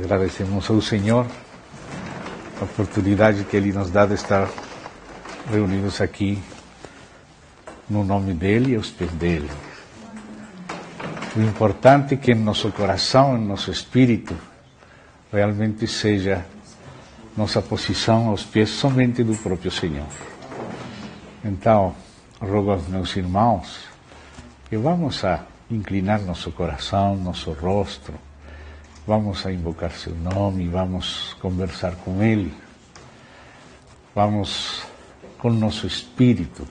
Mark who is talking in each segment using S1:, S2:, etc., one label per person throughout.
S1: Agradecemos ao Senhor a oportunidade que Ele nos dá de estar reunidos aqui no nome dEle e aos pés dEle. O importante é que em nosso coração, em nosso espírito, realmente seja nossa posição aos pés somente do próprio Senhor. Então, rogo aos meus irmãos que vamos a inclinar nosso coração, nosso rosto, vamos a invocar seu nome, vamos conversar com Ele, vamos com nosso espírito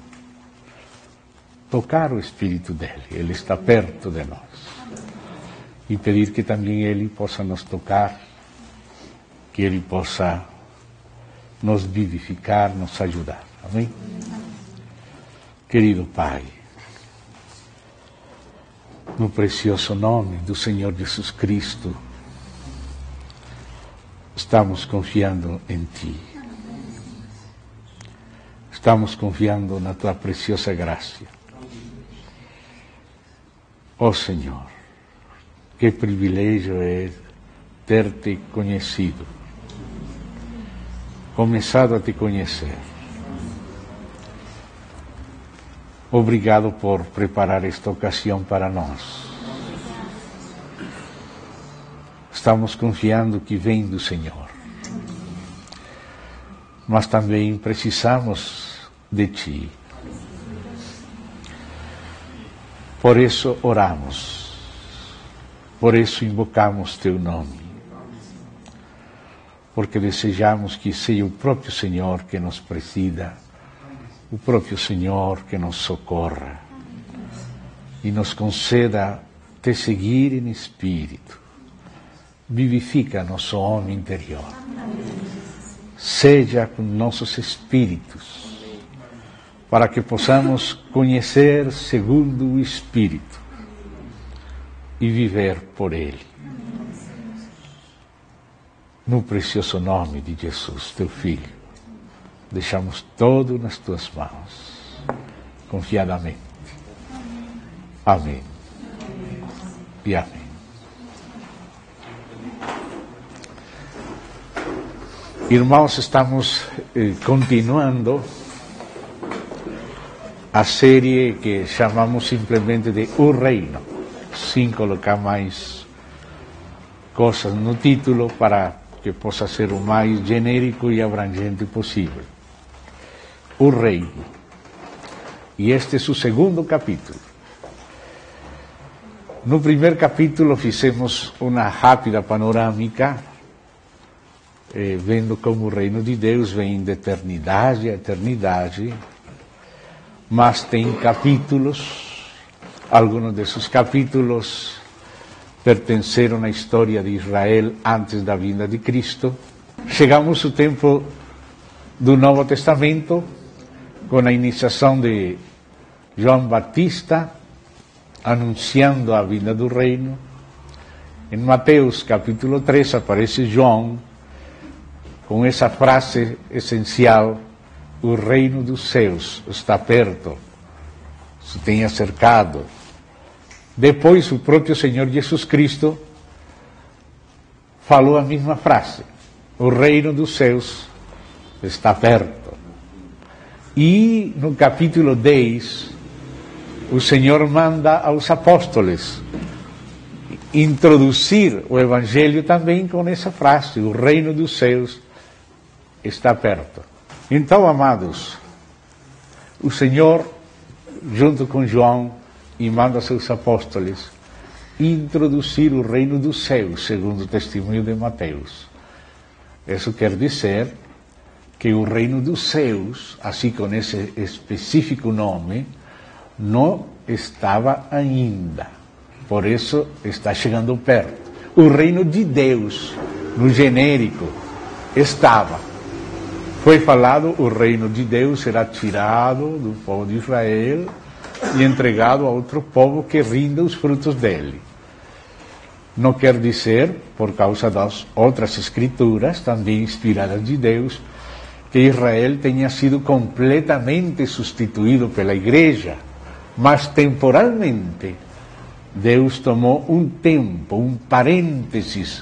S1: tocar o espírito dele, Ele está perto de nós, e pedir que também Ele possa nos tocar, que Ele possa nos vivificar, nos ajudar. Amém? Querido Pai, no precioso nome do Senhor Jesus Cristo, estamos confiando em Ti. Estamos confiando na Tua preciosa graça. Ó Senhor, que privilégio é ter-te conhecido, começado a te conhecer. Obrigado por preparar esta ocasião para nós. Estamos confiando que vem do Senhor. Mas também precisamos de Ti. Por isso oramos. Por isso invocamos Teu nome. Porque desejamos que seja o próprio Senhor que nos presida, o próprio Senhor que nos socorra e nos conceda te seguir em espírito. Vivifica nosso homem interior. Seja com nossos espíritos, para que possamos conhecer segundo o Espírito e viver por Ele. No precioso nome de Jesus, Teu Filho, deixamos todo nas Tuas mãos, confiadamente. Amém. E amém. Irmãos, estamos continuando a série que chamamos simplesmente de O Reino, sem colocar mais coisas no título para que possa ser o mais genérico e abrangente possível. O Reino. E este é o segundo capítulo. No primeiro capítulo fizemos uma rápida panorâmica, vendo como o reino de Deus vem de eternidade a eternidade, mas tem capítulos, alguns desses capítulos pertenceram à história de Israel antes da vinda de Cristo. Chegamos ao tempo do Novo Testamento, com a iniciação de João Batista, anunciando a vinda do reino. Em Mateus capítulo 3 aparece João, com essa frase essencial: o reino dos céus está perto, se tem acercado. Depois o próprio Senhor Jesus Cristo falou a mesma frase: o reino dos céus está perto. E no capítulo 10, o Senhor manda aos apóstolos introduzir o Evangelho também com essa frase: o reino dos céus está perto. Então, amados, o Senhor, junto com João, e manda seus apóstolos introduzir o reino dos céus, segundo o testemunho de Mateus. Isso quer dizer que o reino dos céus, assim com esse específico nome, não estava ainda. Por isso está chegando perto. O reino de Deus, no genérico, estava. Foi falado, o reino de Deus será tirado do povo de Israel e entregado a outro povo que rinda os frutos dele. Não quer dizer, por causa das outras escrituras, também inspiradas de Deus, que Israel tenha sido completamente substituído pela igreja, mas temporalmente Deus tomou um tempo, um parênteses,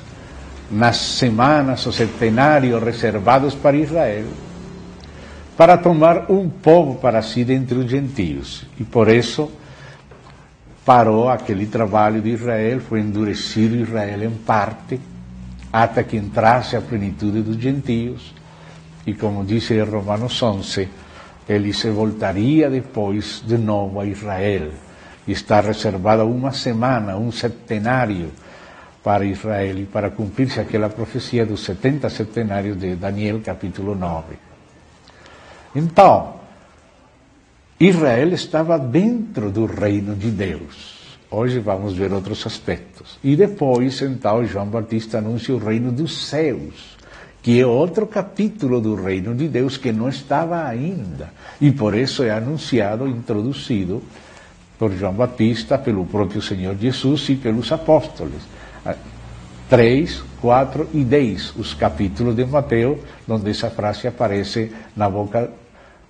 S1: nas semanas ou centenários reservados para Israel, para tomar um povo para si dentre os gentios. E por isso parou aquele trabalho de Israel, foi endurecido Israel em parte, até que entrasse a plenitude dos gentios. E como diz em Romanos 11, ele se voltaria depois de novo a Israel. E está reservada uma semana, um centenário para Israel, e para cumprir-se aquela profecia dos 70 centenários de Daniel, capítulo 9. Então, Israel estava dentro do reino de Deus. Hoje vamos ver outros aspectos. E depois, então, João Batista anuncia o reino dos céus, que é outro capítulo do reino de Deus que não estava ainda. E por isso é anunciado, introduzido por João Batista, pelo próprio Senhor Jesus e pelos apóstolos. 3, 4 e 10, os capítulos de Mateus, onde essa frase aparece na boca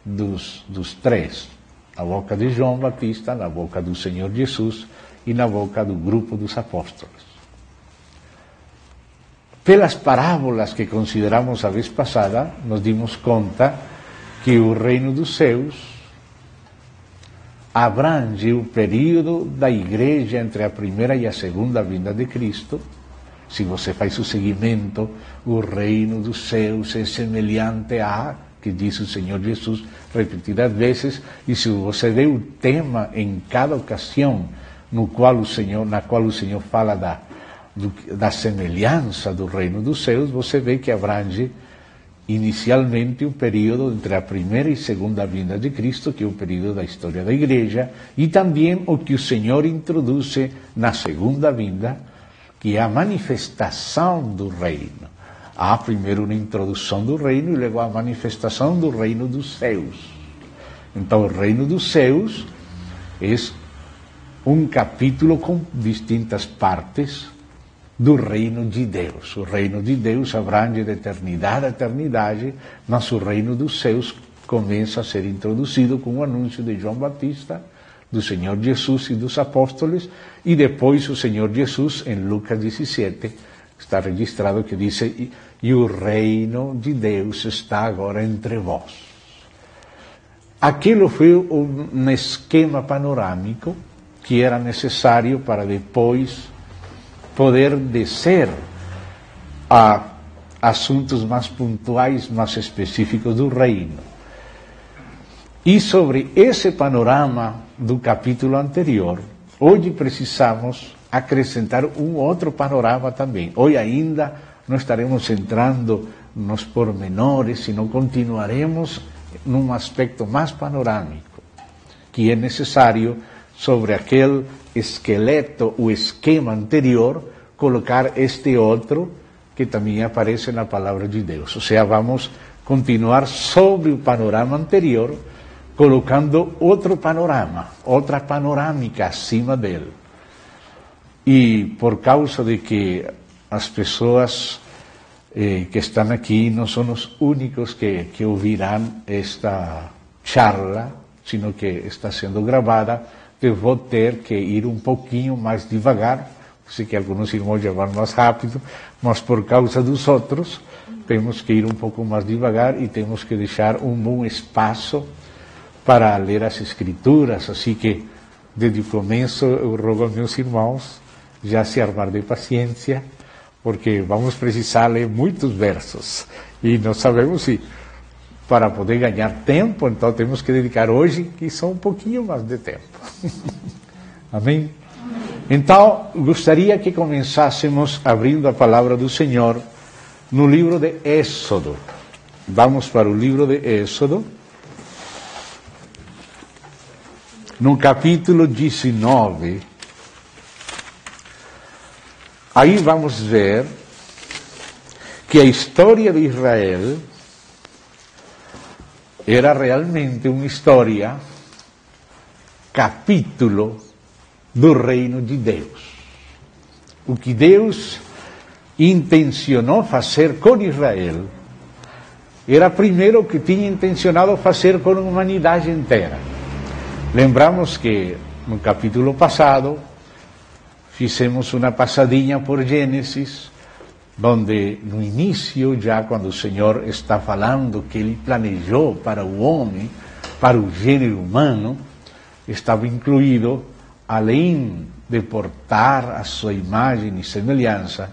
S1: dos três. Na boca de João Batista, na boca do Senhor Jesus e na boca do grupo dos apóstolos. Pelas parábolas que consideramos a vez passada, nos dimos conta que o reino dos céus abrange o período da igreja entre a primeira e a segunda vinda de Cristo. Se você faz o seguimento, o reino dos céus é semelhante a, que diz o Senhor Jesus repetidas vezes, e se você vê o tema em cada ocasião na qual o Senhor fala da semelhança do reino dos céus, você vê que abrange inicialmente o período entre a primeira e segunda vinda de Cristo, que é o período da história da igreja, e também o que o Senhor introduz na segunda vinda, que é a manifestação do reino. Há primeiro uma introdução do reino e logo a manifestação do reino dos céus. Então, o reino dos céus é um capítulo com distintas partes do reino de Deus. O reino de Deus abrange de eternidade a eternidade, mas o reino dos céus começa a ser introduzido com o anúncio de João Batista, do Senhor Jesus e dos apóstolos, e depois o Senhor Jesus, em Lucas 17, está registrado que diz: e o reino de Deus está agora entre vós. Aquilo foi um esquema panorâmico que era necessário para depois poder descer a assuntos mais pontuais, mais específicos do reino. E sobre esse panorama do capítulo anterior, hoje precisamos acrescentar um outro panorama também. Hoje ainda não estaremos entrando nos pormenores, senão continuaremos num aspecto mais panorâmico, que é necessário sobre aquele esqueleto, o esquema anterior, colocar este outro que também aparece na palavra de Deus. Ou seja, vamos continuar sobre o panorama anterior, colocando outro panorama, outra panorâmica acima dele. E por causa de que as pessoas que estão aqui não são os únicos que ouvirão esta charla, sino que está sendo gravada, eu vou ter que ir um pouquinho mais devagar. Sei que alguns irmãos já vão mais rápido, mas por causa dos outros, temos que ir um pouco mais devagar e temos que deixar um bom espaço para ler as Escrituras. Assim que, desde o começo, eu rogo aos meus irmãos já se armar de paciência, porque vamos precisar ler muitos versos. E não sabemos se, para poder ganhar tempo, então temos que dedicar hoje, que só um pouquinho mais de tempo. Amém? Então, gostaria que começássemos abrindo a palavra do Senhor no livro de Êxodo. Vamos para o livro de Êxodo, no capítulo 19. Aí vamos ver que a história de Israel era realmente uma história, capítulo do reino de Deus. O que Deus intencionou fazer com Israel era primeiro o que tinha intencionado fazer com a humanidade inteira. Lembramos que no capítulo passado fizemos uma passadinha por Gênesis, onde no início, já quando o Senhor está falando que Ele planejou para o homem, para o gênero humano, estava incluído, além de portar a sua imagem e semelhança,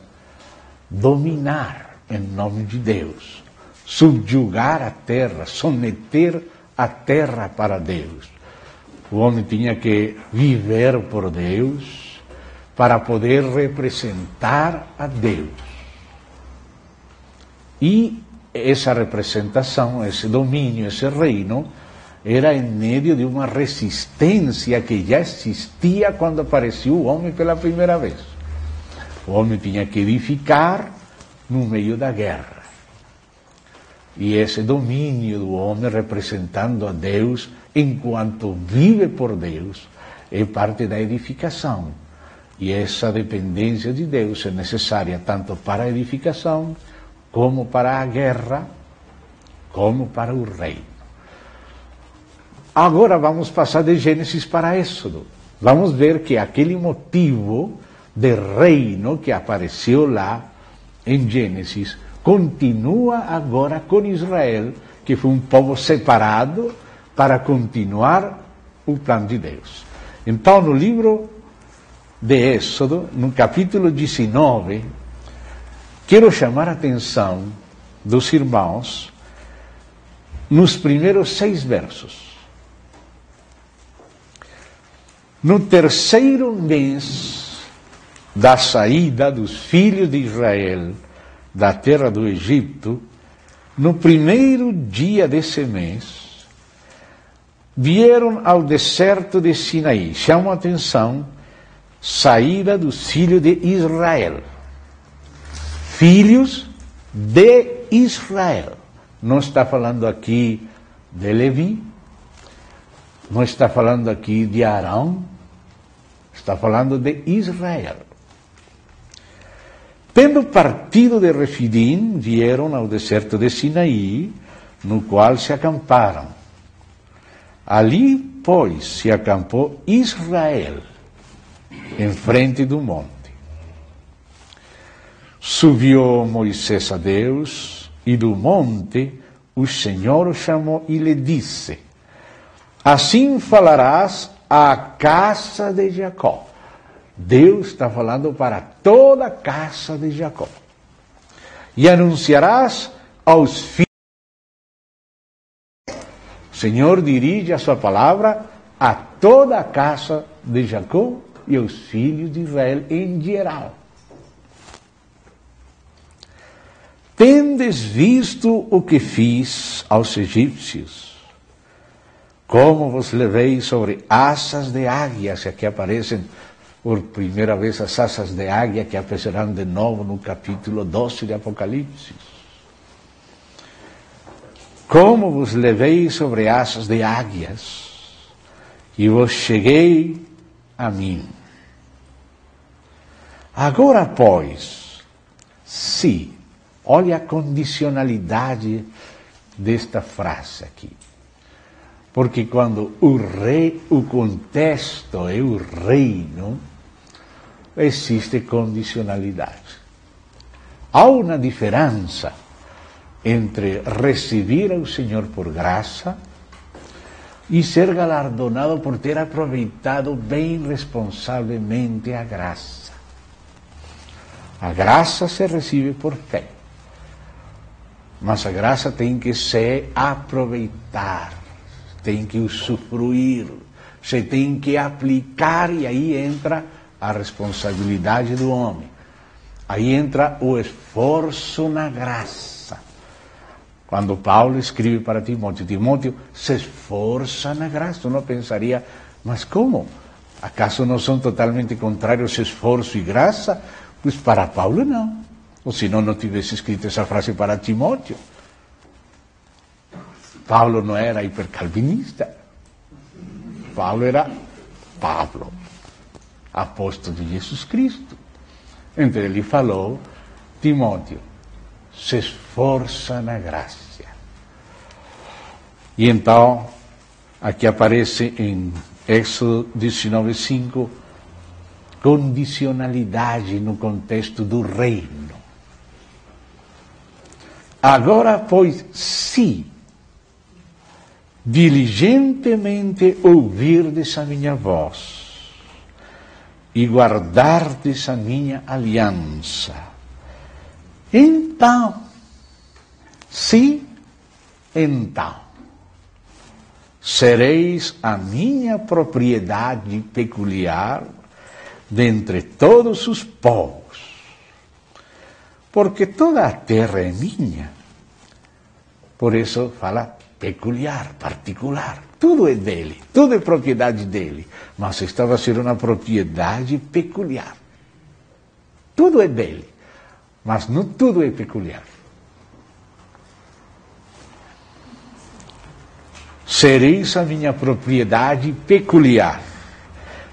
S1: dominar em nome de Deus, subjugar a terra, someter a terra para Deus. O homem tinha que viver por Deus para poder representar a Deus. E essa representação, esse domínio, esse reino, era em meio de uma resistência que já existia quando apareceu o homem pela primeira vez. O homem tinha que edificar no meio da guerra. E esse domínio do homem representando a Deus, enquanto vive por Deus, é parte da edificação. E essa dependência de Deus é necessária tanto para a edificação, como para a guerra, como para o reino. Agora vamos passar de Gênesis para Êxodo. Vamos ver que aquele motivo de reino que apareceu lá em Gênesis continua agora com Israel, que foi um povo separado para continuar o plano de Deus. Então, no livro de Êxodo, no capítulo 19, quero chamar a atenção dos irmãos nos primeiros 6 versos. No terceiro mês da saída dos filhos de Israel da terra do Egito, no primeiro dia desse mês, vieram ao deserto de Sinaí. Chama a atenção, saída dos filhos de Israel. Filhos de Israel. Não está falando aqui de Levi, não está falando aqui de Arão, está falando de Israel. Tendo partido de Refidim, vieram ao deserto de Sinaí, no qual se acamparam. Ali, pois, se acampou Israel, em frente do monte. Subiu Moisés a Deus, e do monte o Senhor o chamou e lhe disse: assim falarás à casa de Jacó. Deus está falando para toda a casa de Jacó. E anunciarás aos filhos. O Senhor dirige a sua palavra a toda a casa de Jacó e aos filhos de Israel em geral. Tendes visto o que fiz aos egípcios, como vos levei sobre asas de águias, e aqui aparecem por primeira vez as asas de águia, que aparecerão de novo no capítulo 12 de Apocalipse. Como vos levei sobre asas de águias, e vos cheguei a mim. Agora, pois, se, olha a condicionalidade desta frase aqui. Porque quando o contexto é o reino, existe condicionalidade. Há uma diferença entre receber ao Senhor por graça e ser galardonado por ter aproveitado bem responsavelmente a graça. A graça se recebe por fé, mas a graça tem que se aproveitar, tem que usufruir, se tem que aplicar, e aí entra a responsabilidade do homem. Aí entra o esforço na graça. Quando Paulo escreve para Timóteo, Timóteo se esforça na graça. Uno pensaria, mas como? Acaso não são totalmente contrários esforço e graça? Pois para Paulo não. Ou senão não tivesse escrito essa frase para Timóteo. Paulo não era hipercalvinista. Paulo era Pablo, apóstolo de Jesus Cristo. Então ele falou, Timóteo, se esforça na graça. E então, aqui aparece em Êxodo 19:5, condicionalidade no contexto do reino. Agora, pois, se diligentemente ouvirdes a minha voz e guardardes a minha aliança, então, sereis a minha propriedade peculiar dentre todos os povos, porque toda a terra é minha. Por isso fala peculiar, particular. Tudo é dele, tudo é propriedade dele, mas esta vai ser uma propriedade peculiar. Tudo é dele, mas não tudo é peculiar. Sereis a minha propriedade peculiar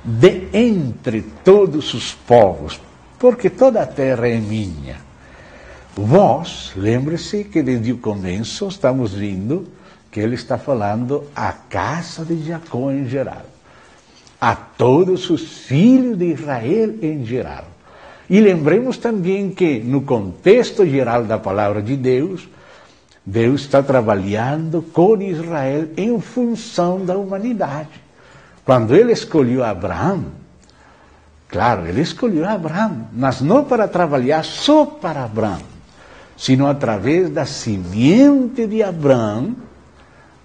S1: de entre todos os povos, porque toda a terra é minha. Vós, lembre-se que desde o começo estamos vendo que ele está falando à casa de Jacó em geral, a todos os filhos de Israel em geral. E lembremos também que no contexto geral da palavra de Deus, Deus está trabalhando com Israel em função da humanidade. Quando ele escolheu Abraão, claro, ele escolheu Abraão, mas não para trabalhar só para Abraão, sino através da semente de Abraão,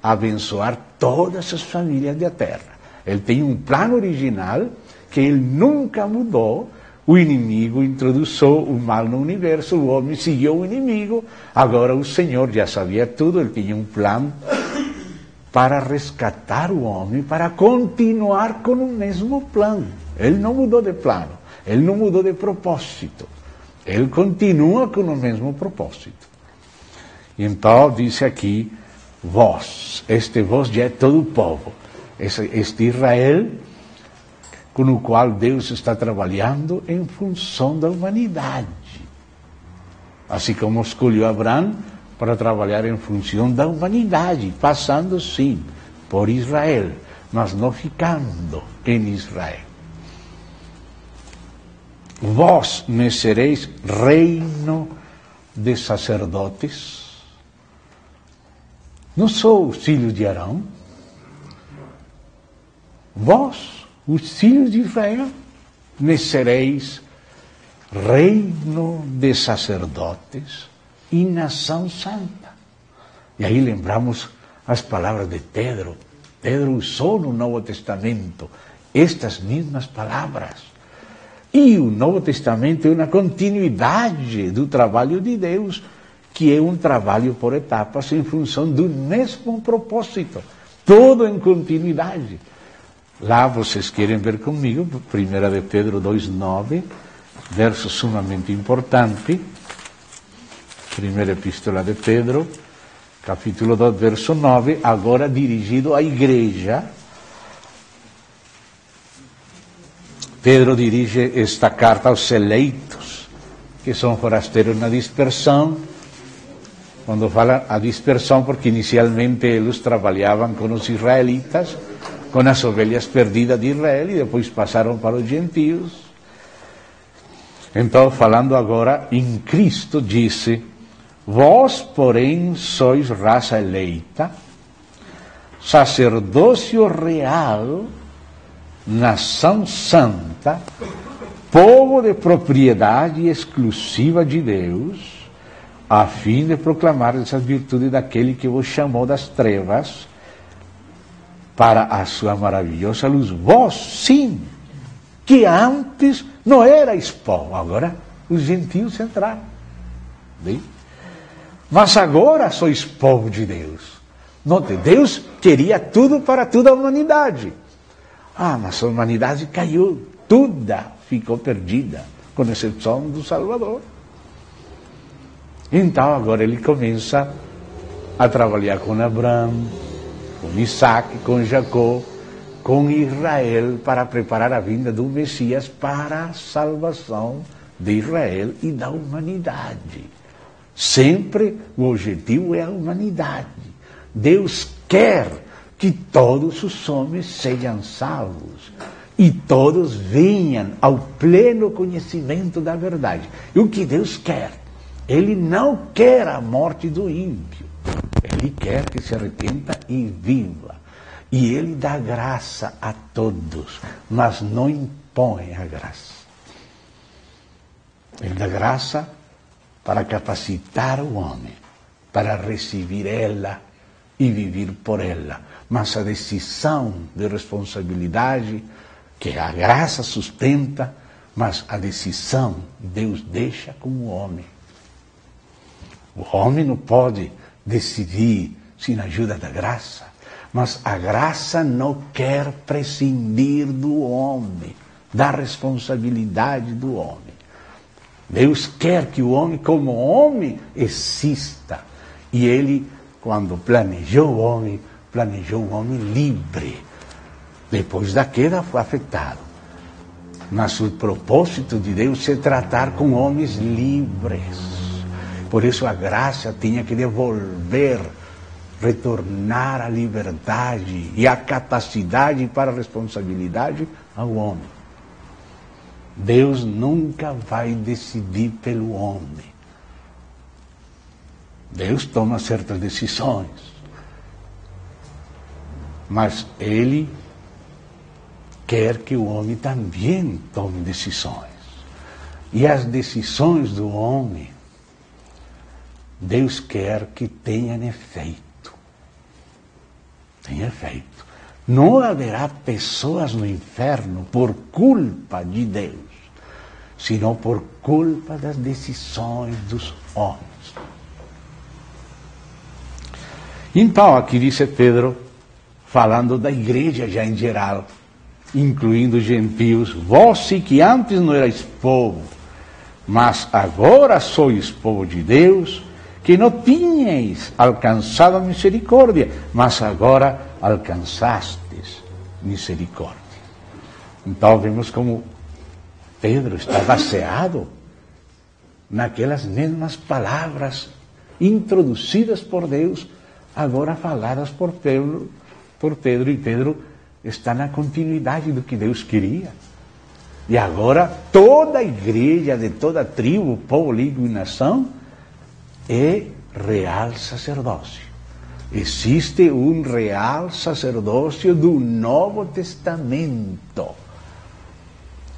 S1: abençoar todas as famílias da terra. Ele tem um plano original que ele nunca mudou. O inimigo introduziu o mal no universo, o homem seguiu o inimigo, agora o Senhor já sabia tudo, ele tinha um plano para resgatar o homem, para continuar com o mesmo plano. Ele não mudou de plano, ele não mudou de propósito, ele continua com o mesmo propósito. Então, diz aqui, vós, este vós já é todo o povo, este Israel, com o qual Deus está trabalhando em função da humanidade. Assim como escolheu Abraão para trabalhar em função da humanidade, passando sim por Israel, mas não ficando em Israel. Vós me sereis reino de sacerdotes. Não sou filho de Arão? Vós, os filhos de Israel, me sereis reino de sacerdotes e nação santa. E aí lembramos as palavras de Pedro. Pedro usou no Novo Testamento estas mesmas palavras. E o Novo Testamento é uma continuidade do trabalho de Deus, que é um trabalho por etapas em função do mesmo propósito. Todo em continuidade. Lá vocês querem ver comigo, 1 de Pedro 2,9, verso sumamente importante. Primeira epístola de Pedro, capítulo 2, verso 9, agora dirigido à igreja. Pedro dirige esta carta aos eleitos, que são forasteiros na dispersão. Quando fala a dispersão, porque inicialmente eles trabalhavam com os israelitas, com as ovelhas perdidas de Israel, e depois passaram para os gentios. Então, falando agora em Cristo, disse: vós, porém, sois raça eleita, sacerdócio real, nação santa, povo de propriedade exclusiva de Deus, a fim de proclamar essas virtudes daquele que vos chamou das trevas para a sua maravilhosa luz. Vós, sim, que antes não erais povo, agora os gentios entraram. Bem? Mas agora sois povo de Deus. Note, Deus queria tudo para toda a humanidade. Mas a humanidade caiu, toda ficou perdida, com exceção do Salvador. Então agora ele começa a trabalhar com Abraão, com Isaac, com Jacó, com Israel, para preparar a vinda do Messias para a salvação de Israel e da humanidade. Sempre o objetivo é a humanidade. Deus quer que todos os homens sejam salvos e todos venham ao pleno conhecimento da verdade. E o que Deus quer Ele não quer a morte do ímpio. Ele quer que se arrependa e viva. E ele dá graça a todos, mas não impõe a graça. Ele dá graça para capacitar o homem, para receber ela e viver por ela. Mas a decisão de responsabilidade, que a graça sustenta, mas a decisão Deus deixa com o homem. O homem não pode decidir sem a ajuda da graça, mas a graça não quer prescindir do homem, da responsabilidade do homem. Deus quer que o homem, como homem, exista. E ele, quando planejou o homem livre. Depois da queda foi afetado. Mas o propósito de Deus é tratar com homens livres. Por isso a graça tinha que devolver, retornar a liberdade e a capacidade para a responsabilidade ao homem. Deus nunca vai decidir pelo homem. Deus toma certas decisões, mas Ele quer que o homem também tome decisões. E as decisões do homem, Deus quer que tenham efeito. Tenha efeito. Não haverá pessoas no inferno por culpa de Deus, senão por culpa das decisões dos homens. Então, aqui diz Pedro, falando da igreja já em geral, incluindo os gentios: vós que antes não erais povo, mas agora sois povo de Deus, que não tinhais alcançado a misericórdia, mas agora alcançastes misericórdia. Então vemos como Pedro está baseado naquelas mesmas palavras introduzidas por Deus, agora faladas por Pedro, e Pedro está na continuidade do que Deus queria. E agora toda a igreja de toda tribo, povo, língua e nação é real sacerdócio. Existe um real sacerdócio do Novo Testamento,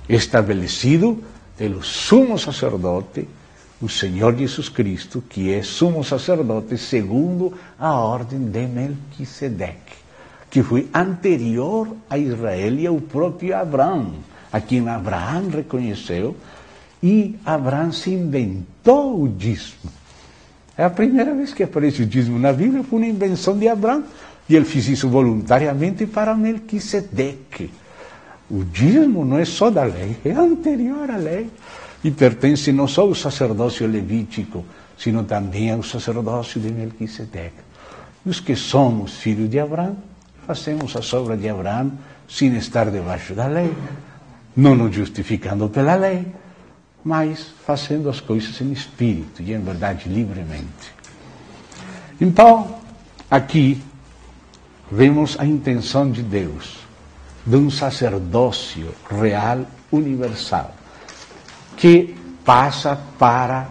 S1: estabelecido pelo sumo sacerdote, o Senhor Jesus Cristo, que é sumo sacerdote segundo a ordem de Melquisedeque, que foi anterior a Israel e ao próprio Abraão, a quem Abraão reconheceu, e Abraão se inventou o dízimo. É a primeira vez que aparece o dízimo na Bíblia, foi uma invenção de Abraão, e ele fez isso voluntariamente para Melquisedeque. O dízimo não é só da lei, é anterior à lei, e pertence não só ao sacerdócio levítico, sino também ao sacerdócio de Melquisedeque. Os que somos filhos de Abraão, fazemos a obra de Abraão sem estar debaixo da lei, não nos justificando pela lei, mas fazendo as coisas em espírito e em verdade livremente. Então, aqui vemos a intenção de Deus, de um sacerdócio real, universal, que passa para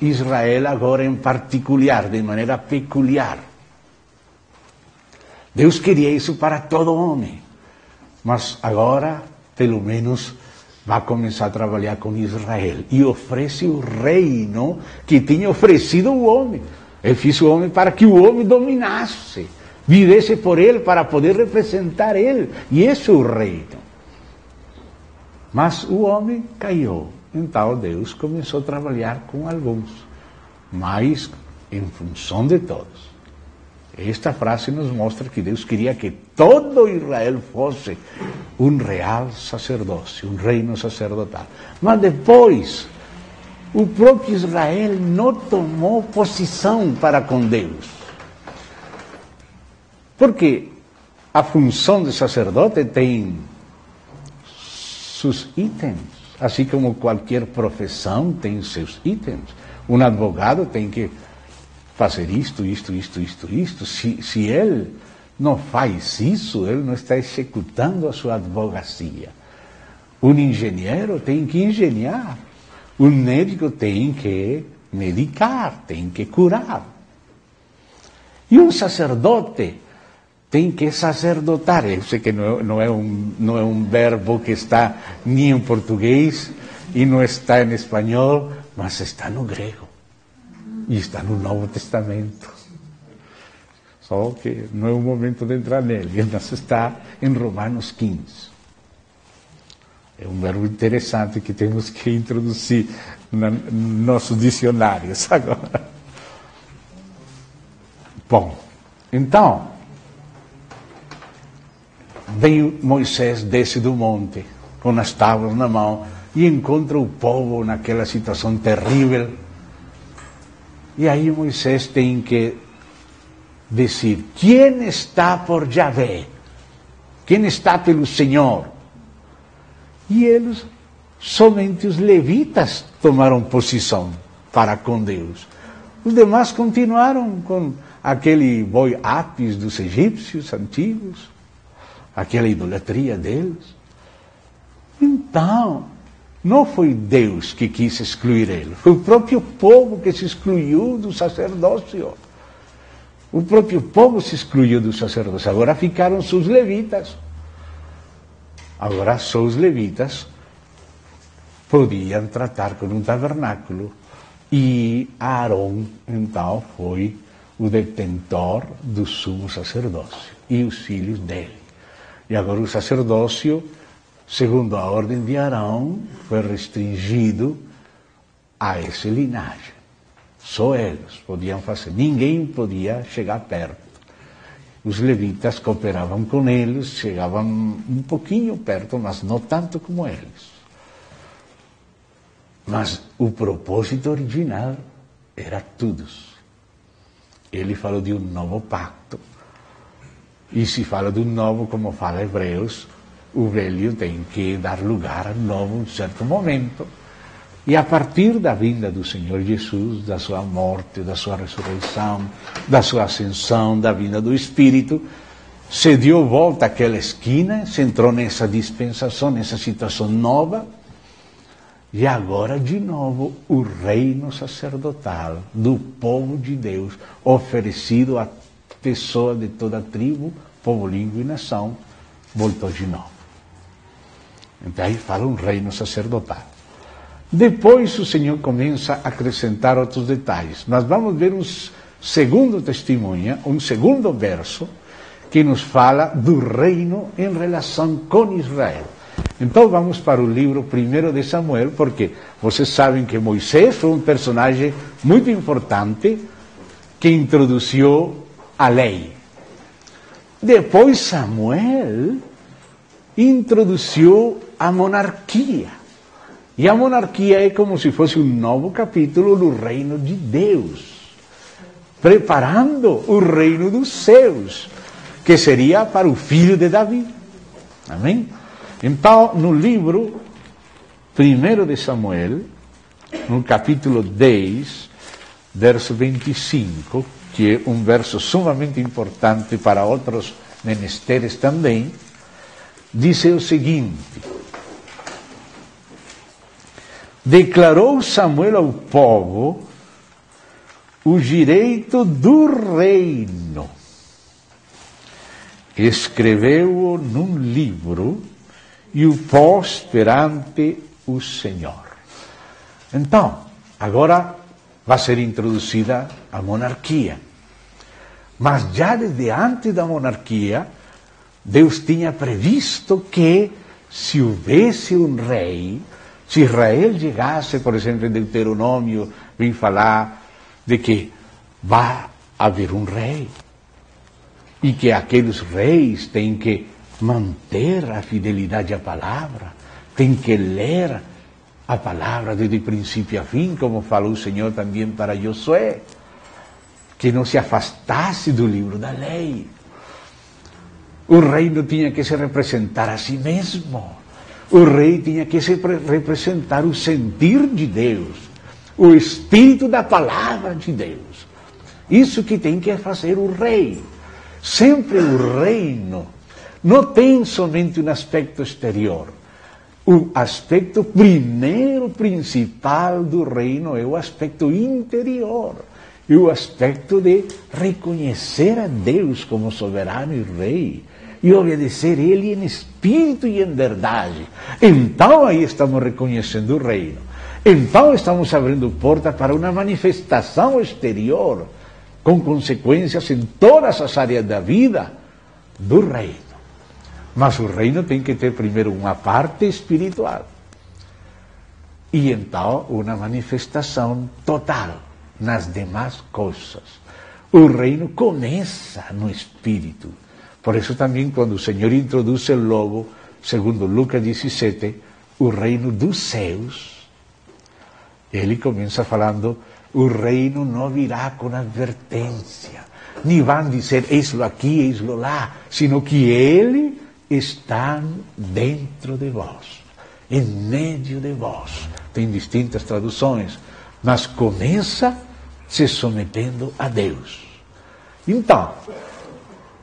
S1: Israel agora em particular, de maneira peculiar. Deus queria isso para todo homem, mas agora, pelo menos, vai começar a trabalhar com Israel e oferece o reino que tinha oferecido o homem. Ele fez o homem para que o homem dominasse, vivesse por ele para poder representar ele, e esse é o reino. Mas o homem caiu, então Deus começou a trabalhar com alguns, mas em função de todos. Esta frase nos mostra que Deus queria que todo Israel fosse um real sacerdócio, um reino sacerdotal. Mas depois, o próprio Israel não tomou posição para com Deus. Porque a função de sacerdote tem seus itens, assim como qualquer profissão tem seus itens. Um advogado tem que fazer isto. Se ele não faz isso, ele não está executando a sua advocacia. Um engenheiro tem que engenhar. Um médico tem que medicar, tem que curar. E um sacerdote tem que sacerdotar. Eu sei que não é um verbo que está nem em português e não está em espanhol, mas está no grego. E está no Novo Testamento. Só que não é o momento de entrar nele, mas está em Romanos 15. É um verbo interessante que temos que introduzir nos nossos dicionários agora. Bom, então, vem Moisés, desce do monte, com as tábuas na mão, e encontra o povo naquela situação terrível. E aí Moisés tem que dizer, quem está por Yahvé? Quem está pelo Senhor? E eles, somente os levitas, tomaram posição para com Deus. Os demais continuaram com aquele boi Apis dos egípcios antigos, aquela idolatria deles. Então, não foi Deus que quis excluir ele, foi o próprio povo que se excluiu do sacerdócio. O próprio povo se excluiu do sacerdócio. Agora ficaram só os levitas. Agora só os levitas podiam tratar com um tabernáculo. E Arão, então, foi o detentor do sumo sacerdócio. E os filhos dele. E agora o sacerdócio, segundo a ordem de Arão, foi restringido a essa linhagem. Só eles podiam fazer, ninguém podia chegar perto. Os levitas cooperavam com eles, chegavam um pouquinho perto, mas não tanto como eles. Mas o propósito original era todos. Ele falou de um novo pacto. E se fala de um novo, como fala Hebreus, o velho tem que dar lugar ao novo em um certo momento. E a partir da vinda do Senhor Jesus, da sua morte, da sua ressurreição, da sua ascensão, da vinda do Espírito, se deu volta àquela esquina, se entrou nessa dispensação, nessa situação nova, e agora de novo o reino sacerdotal do povo de Deus, oferecido a pessoa de toda a tribo, povo, língua e nação, voltou de novo. Então aí fala um reino sacerdotal. Depois o Senhor começa a acrescentar outros detalhes. Nós vamos ver um segundo testemunho, um segundo verso, que nos fala do reino em relação com Israel. Então vamos para o livro 1 de Samuel, porque vocês sabem que Moisés foi um personagem muito importante que introduziu a lei. Depois Samuel introduziu a monarquia. E a monarquia é como se fosse um novo capítulo do reino de Deus, preparando o reino dos céus, que seria para o filho de Davi. Amém? Então, no livro 1 de Samuel, no capítulo 10, verso 25, que é um verso sumamente importante para outros menesteres também, diz o seguinte: declarou Samuel ao povo o direito do reino. Escreveu-o num livro e o pôs perante o Senhor. Então, agora vai ser introduzida a monarquia. Mas já desde antes da monarquia, Deus tinha previsto que se houvesse um rei, se Israel chegasse, por exemplo, em Deuteronômio, vem falar de que vai haver um rei. E que aqueles reis têm que manter a fidelidade à palavra, têm que ler a palavra desde princípio a fim, como falou o Senhor também para Josué, que não se afastasse do livro da lei. O reino tinha que se representar a si mesmo. O rei tinha que se representar o sentir de Deus, o espírito da palavra de Deus. Isso que tem que fazer o rei. Sempre o reino não tem somente um aspecto exterior. o aspecto primeiro, principal do reino é o aspecto interior. E o aspecto de reconhecer a Deus como soberano e rei. E obedecer Ele em espírito e em verdade. Então aí estamos reconhecendo o reino. Então estamos abrindo porta para uma manifestação exterior, com consequências em todas as áreas da vida do reino. Mas o reino tem que ter primeiro uma parte espiritual. E então uma manifestação total nas demais coisas. O reino começa no espírito. Por isso também quando o Senhor introduz logo, segundo Lucas 17, o reino dos céus, ele começa falando, o reino não virá com advertência, nem vão dizer, eis-lo aqui, eis-lo lá, sino que ele está dentro de vós, em meio de vós. Tem distintas traduções, mas começa se submetendo a Deus. Então,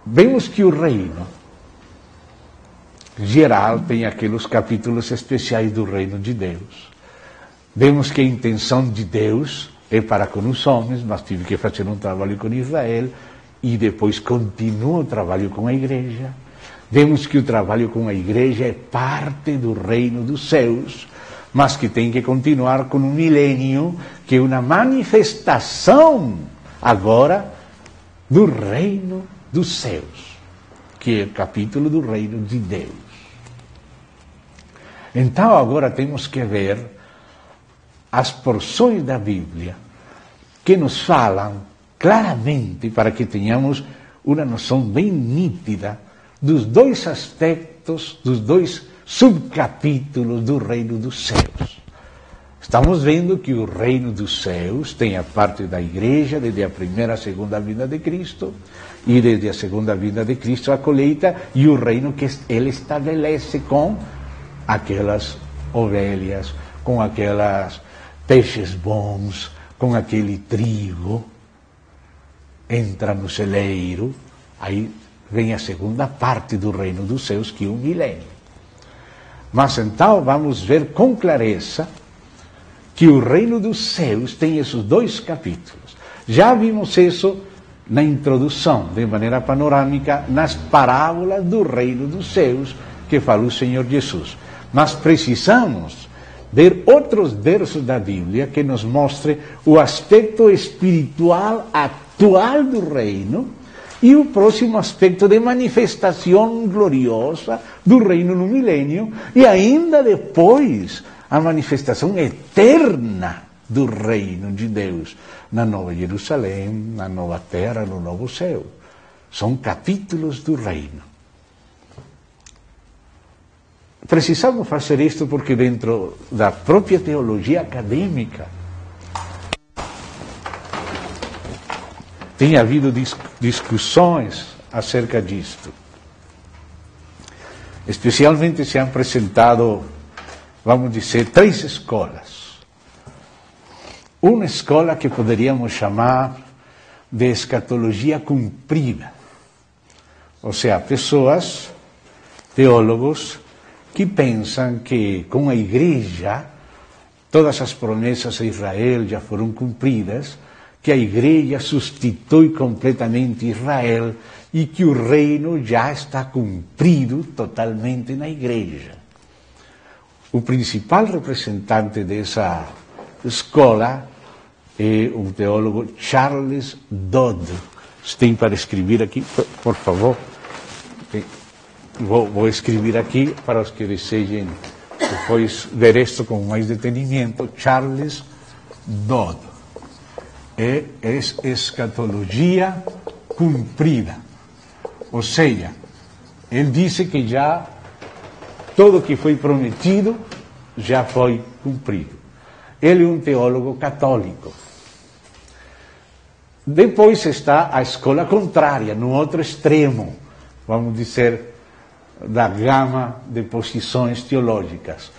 S1: vemos que o reino geral tem aqueles capítulos especiais do reino de Deus. Vemos que a intenção de Deus é para com os homens, mas tive que fazer um trabalho com Israel, e depois continua o trabalho com a igreja. Vemos que o trabalho com a igreja é parte do reino dos céus, mas que tem que continuar com um milênio, que é uma manifestação agora do reino dos céus, que é o capítulo do reino de Deus. Então agora temos que ver as porções da Bíblia que nos falam claramente, para que tenhamos uma noção bem nítida dos dois aspectos, dos dois subcapítulos do reino dos céus. Estamos vendo que o reino dos céus tem a parte da igreja, desde a primeira a segunda vinda de Cristo, e desde a segunda vinda de Cristo a colheita, e o reino que ele estabelece com aquelas ovelhas, com aquelas peixes bons, com aquele trigo, entra no celeiro, aí vem a segunda parte do reino dos céus, que é o milênio. Mas então vamos ver com clareza que o reino dos céus tem esses dois capítulos. Já vimos isso na introdução, de maneira panorâmica, nas parábolas do reino dos céus que falou o Senhor Jesus. Mas precisamos ver outros versos da Bíblia que nos mostrem o aspecto espiritual atual do reino e o próximo aspecto de manifestação gloriosa do reino no milênio, e ainda depois a manifestação eterna do reino de Deus na Nova Jerusalém, na nova terra, no novo céu. São capítulos do reino. Precisamos fazer isto porque dentro da própria teologia acadêmica tem havido discussões acerca disto. Especialmente se han apresentado, vamos dizer, 3 escolas. Uma escola que poderíamos chamar de escatologia cumprida. Ou seja, pessoas, teólogos, que pensam que com a igreja todas as promessas a Israel já foram cumpridas, que a igreja substitui completamente Israel e que o reino já está cumprido totalmente na igreja. O principal representante dessa escola é o teólogo Charles Dodd. Você tem para escrever aqui, por favor? Vou escrever aqui para os que desejem depois ver isto com mais detenimento. Charles Dodd. É escatologia cumprida. Ou seja, ele disse que já tudo que foi prometido já foi cumprido. Ele é um teólogo católico. Depois está a escola contrária, no outro extremo, vamos dizer, da gama de posições teológicas,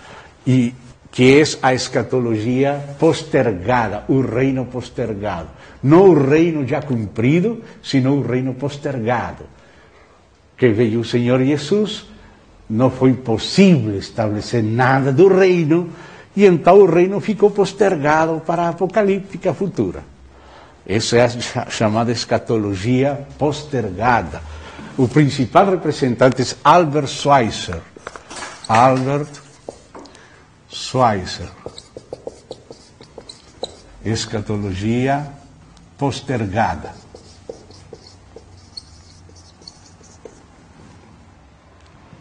S1: e que é a escatologia postergada, o reino postergado. Não o reino já cumprido, sino o reino postergado. Que veio o Senhor Jesus, não foi possível estabelecer nada do reino, e então o reino ficou postergado para a apocalíptica futura. Essa é a chamada escatologia postergada. O principal representante é Albert Schweitzer. Albert Schweitzer. Escatologia postergada.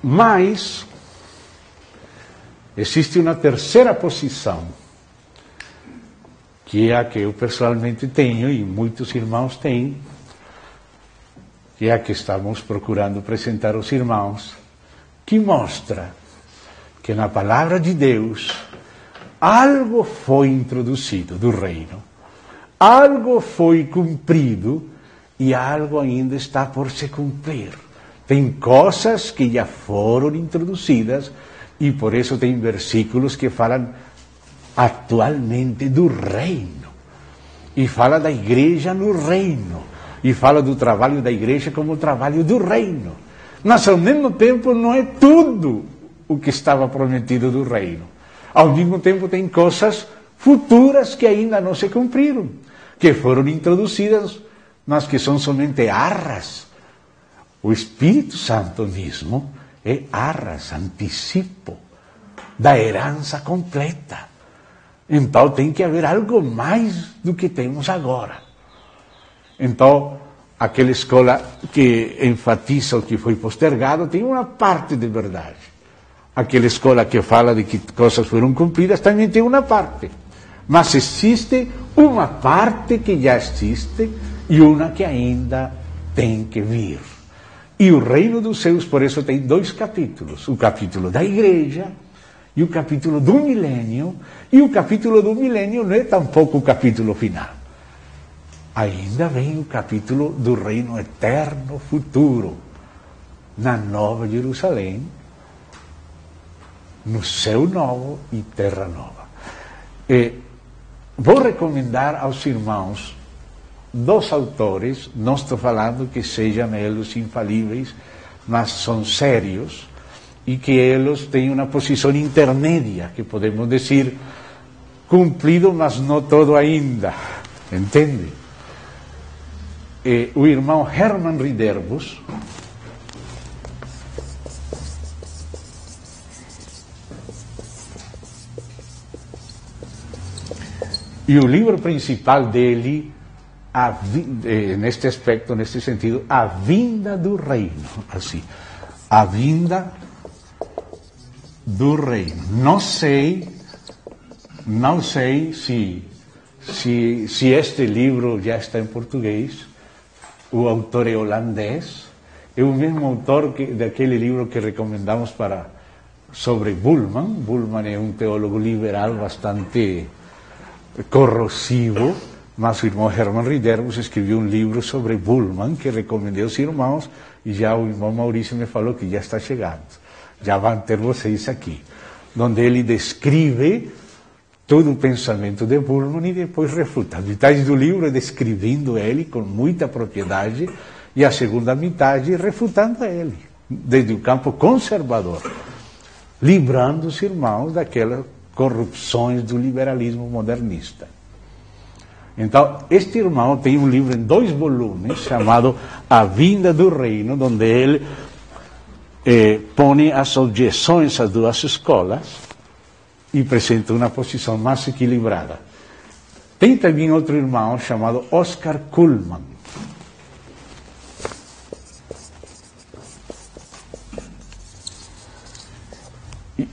S1: Mas existe uma terceira posição, que é a que eu pessoalmente tenho e muitos irmãos têm, que é a que estamos procurando apresentar aos irmãos, que mostra que na palavra de Deus algo foi introduzido do reino, algo foi cumprido e algo ainda está por se cumprir. Tem coisas que já foram introduzidas e por isso tem versículos que falam atualmente do reino. E fala da igreja no reino. E fala do trabalho da igreja como o trabalho do reino. Mas ao mesmo tempo não é tudo o que estava prometido do reino. Ao mesmo tempo tem coisas futuras que ainda não se cumpriram, que foram introduzidas, mas que são somente arras. O Espírito Santo mesmo é arras, antecipo da herança completa. Então tem que haver algo mais do que temos agora. Então, aquela escola que enfatiza o que foi postergado tem uma parte de verdade. Aquela escola que fala de que coisas foram cumpridas também tem uma parte. Mas existe uma parte que já existe e uma que ainda tem que vir. E o reino dos céus, por isso, tem 2 capítulos. O capítulo da igreja e o capítulo do milênio. E o capítulo do milênio não é tampouco o capítulo final. Ainda vem o capítulo do reino eterno futuro, na Nova Jerusalém, no céu novo e terra nova. Vou recomendar aos irmãos 2 autores, não estou falando que sejam eles infalíveis, mas são sérios, e que eles têm uma posição intermédia, que podemos dizer, cumprido, mas não todo ainda. Entende? O irmão Hermann Ridderbos, e o livro principal dele, neste aspecto, neste sentido, a vinda do reino. Assim, a vinda do reino. Não sei se este livro já está em português. O autor é holandês. É o mesmo autor daquele livro que recomendamos sobre Bultmann. Bultmann é um teólogo liberal bastante corrosivo, mas o irmão Hermann Ridderbos escreveu um livro sobre Bultmann que recomendei aos irmãos, e já o irmão Maurício me falou que já está chegando. Já vão ter vocês aqui, onde ele descreve todo o pensamento de Bultmann e depois refuta. A metade do livro é descrevendo ele com muita propriedade e a segunda metade refutando ele, desde o campo conservador, livrando os irmãos daquelas corrupções do liberalismo modernista. Então, este irmão tem um livro em 2 volumes, chamado A Vinda do Reino, onde ele põe as objeções às 2 escolas e apresenta uma posição mais equilibrada. Tem também outro irmão chamado Oscar Cullmann.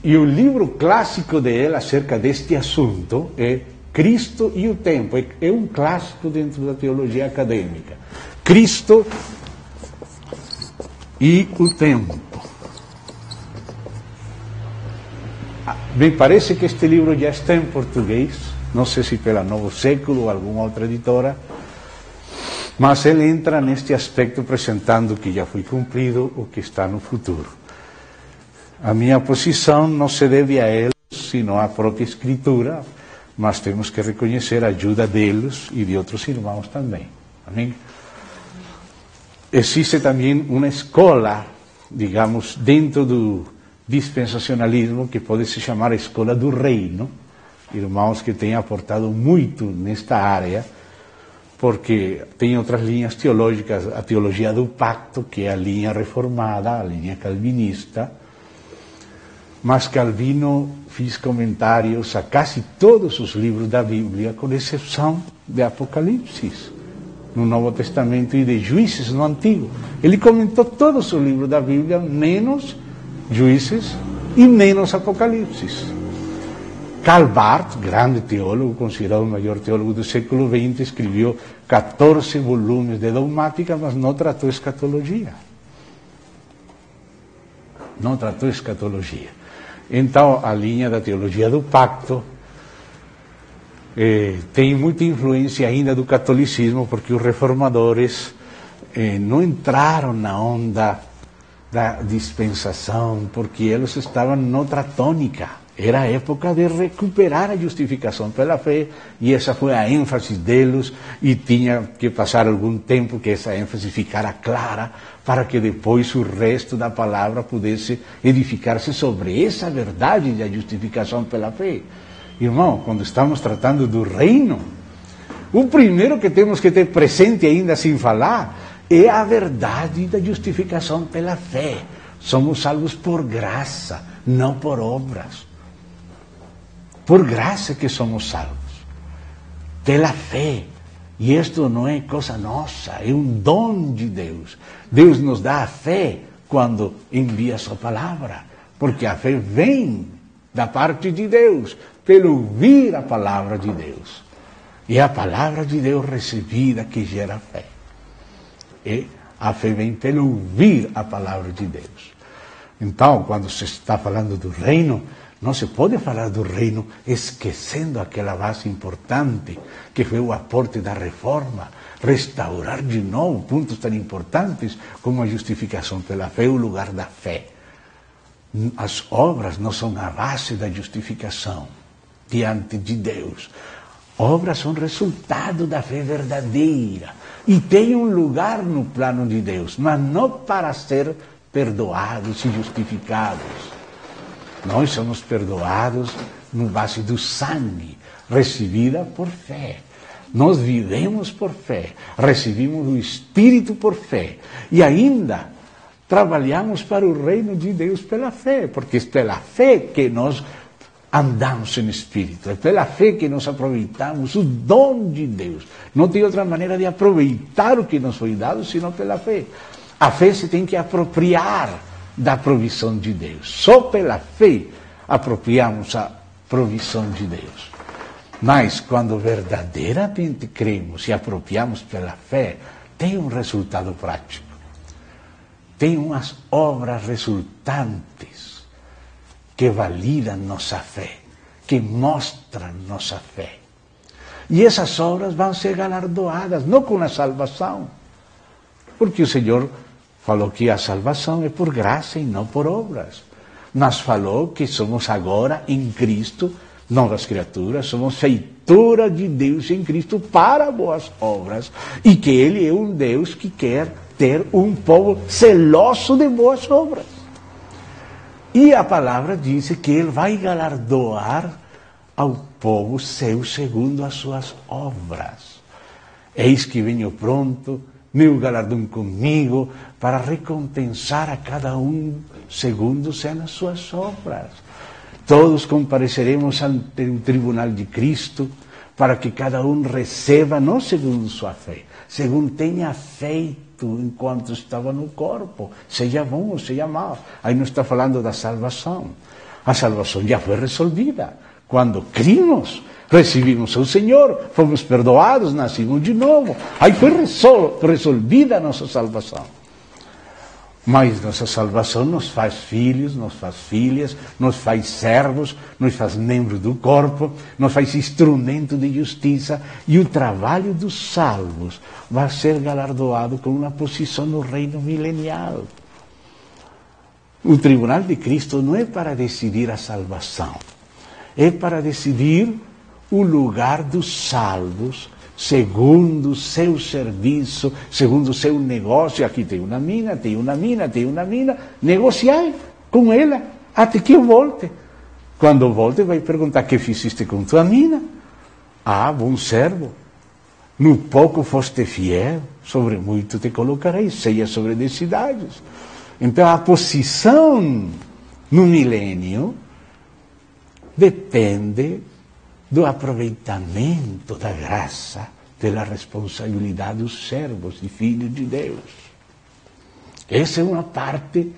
S1: E o livro clássico dele acerca deste assunto é Cristo e o Tempo. É um clássico dentro da teologia acadêmica. Cristo e o Tempo. Me parece que este livro já está em português, não sei se pela Novo Século ou alguma outra editora, mas ele entra neste aspecto apresentando o que já foi cumprido, o que está no futuro. A minha posição não se deve a eles, sino à própria Escritura, mas temos que reconhecer a ajuda deles e de outros irmãos também. Amém? Existe também uma escola, digamos, dentro dispensacionalismo, que pode se chamar a escola do reino, irmãos que têm aportado muito nesta área, porque tem outras linhas teológicas, a teologia do pacto, que é a linha reformada, a linha calvinista, mas Calvino fez comentários a quase todos os livros da Bíblia, com exceção de Apocalipse, no Novo Testamento, e de Juízes no Antigo. Ele comentou todos os livros da Bíblia, menos Juízes e menos Apocalipse. Karl Barth, grande teólogo, considerado o maior teólogo do século XX, escreveu 14 volumes de dogmática, mas não tratou escatologia. Não tratou escatologia. Então, a linha da teologia do pacto tem muita influência ainda do catolicismo, porque os reformadores não entraram na onda da dispensação, porque eles estavam noutra tônica. Era a época de recuperar a justificação pela fé, e essa foi a ênfase deles, e tinha que passar algum tempo que essa ênfase ficara clara, para que depois o resto da palavra pudesse edificar-se sobre essa verdade da justificação pela fé. Irmão, quando estamos tratando do reino, o primeiro que temos que ter presente ainda sem falar é a verdade da justificação pela fé. Somos salvos por graça, não por obras. Por graça que somos salvos, pela fé. E isto não é coisa nossa, é um dom de Deus. Deus nos dá a fé quando envia a sua palavra, porque a fé vem da parte de Deus, pelo ouvir a palavra de Deus. E a palavra de Deus recebida que gera fé. E a fé vem pelo ouvir a palavra de Deus. Então, quando se está falando do reino, não se pode falar do reino esquecendo aquela base importante, que foi o aporte da reforma, restaurar de novo pontos tão importantes como a justificação pela fé, o lugar da fé. As obras não são a base da justificação diante de Deus. Obras são resultado da fé verdadeira e têm um lugar no plano de Deus, mas não para ser perdoados e justificados. Nós somos perdoados no base do sangue, recebida por fé. Nós vivemos por fé, recebemos o Espírito por fé. E ainda trabalhamos para o reino de Deus pela fé, porque é pela fé que nós andamos em Espírito, é pela fé que nós aproveitamos o dom de Deus. Não tem outra maneira de aproveitar o que nos foi dado, senão pela fé. A fé se tem que apropriar da provisão de Deus. Só pela fé apropriamos a provisão de Deus. Mas quando verdadeiramente cremos e apropriamos pela fé, tem um resultado prático. Tem umas obras resultantes que validam nossa fé, que mostram nossa fé. E essas obras vão ser galardoadas, não com a salvação, porque o Senhor falou que a salvação é por graça e não por obras. Mas falou que somos agora em Cristo, novas criaturas, somos feitura de Deus em Cristo para boas obras. E que Ele é um Deus que quer ter um povo celoso de boas obras. E a palavra diz que Ele vai galardoar ao povo seu segundo as suas obras. Eis que venho pronto, meu galardão comigo, para recompensar a cada um segundo são as suas obras. Todos compareceremos ante o tribunal de Cristo, para que cada um receba, não segundo sua fé, segundo tenha feito enquanto estava no corpo, seja bom ou seja mau. Aí não está falando da salvação. A salvação já foi resolvida. Quando crimos, recebimos o Senhor, fomos perdoados, nascimos de novo. Aí foi resolvida a nossa salvação. Mas nossa salvação nos faz filhos, nos faz filhas, nos faz servos, nos faz membros do corpo, nos faz instrumento de justiça. E o trabalho dos salvos vai ser galardoado com uma posição no reino milenial. O tribunal de Cristo não é para decidir a salvação, é para decidir o lugar dos salvos, segundo o seu serviço, segundo o seu negócio. Aqui tem uma mina, negociar com ela, até que eu volte. Quando volte, vai perguntar: o que fizeste com tua mina? Ah, bom servo, no pouco foste fiel, sobre muito te colocarei, ceia sobre 10 cidades. Então, a posição no milênio depende do aproveitamento da graça, pela responsabilidade dos servos e filhos de Deus. Essa é uma parte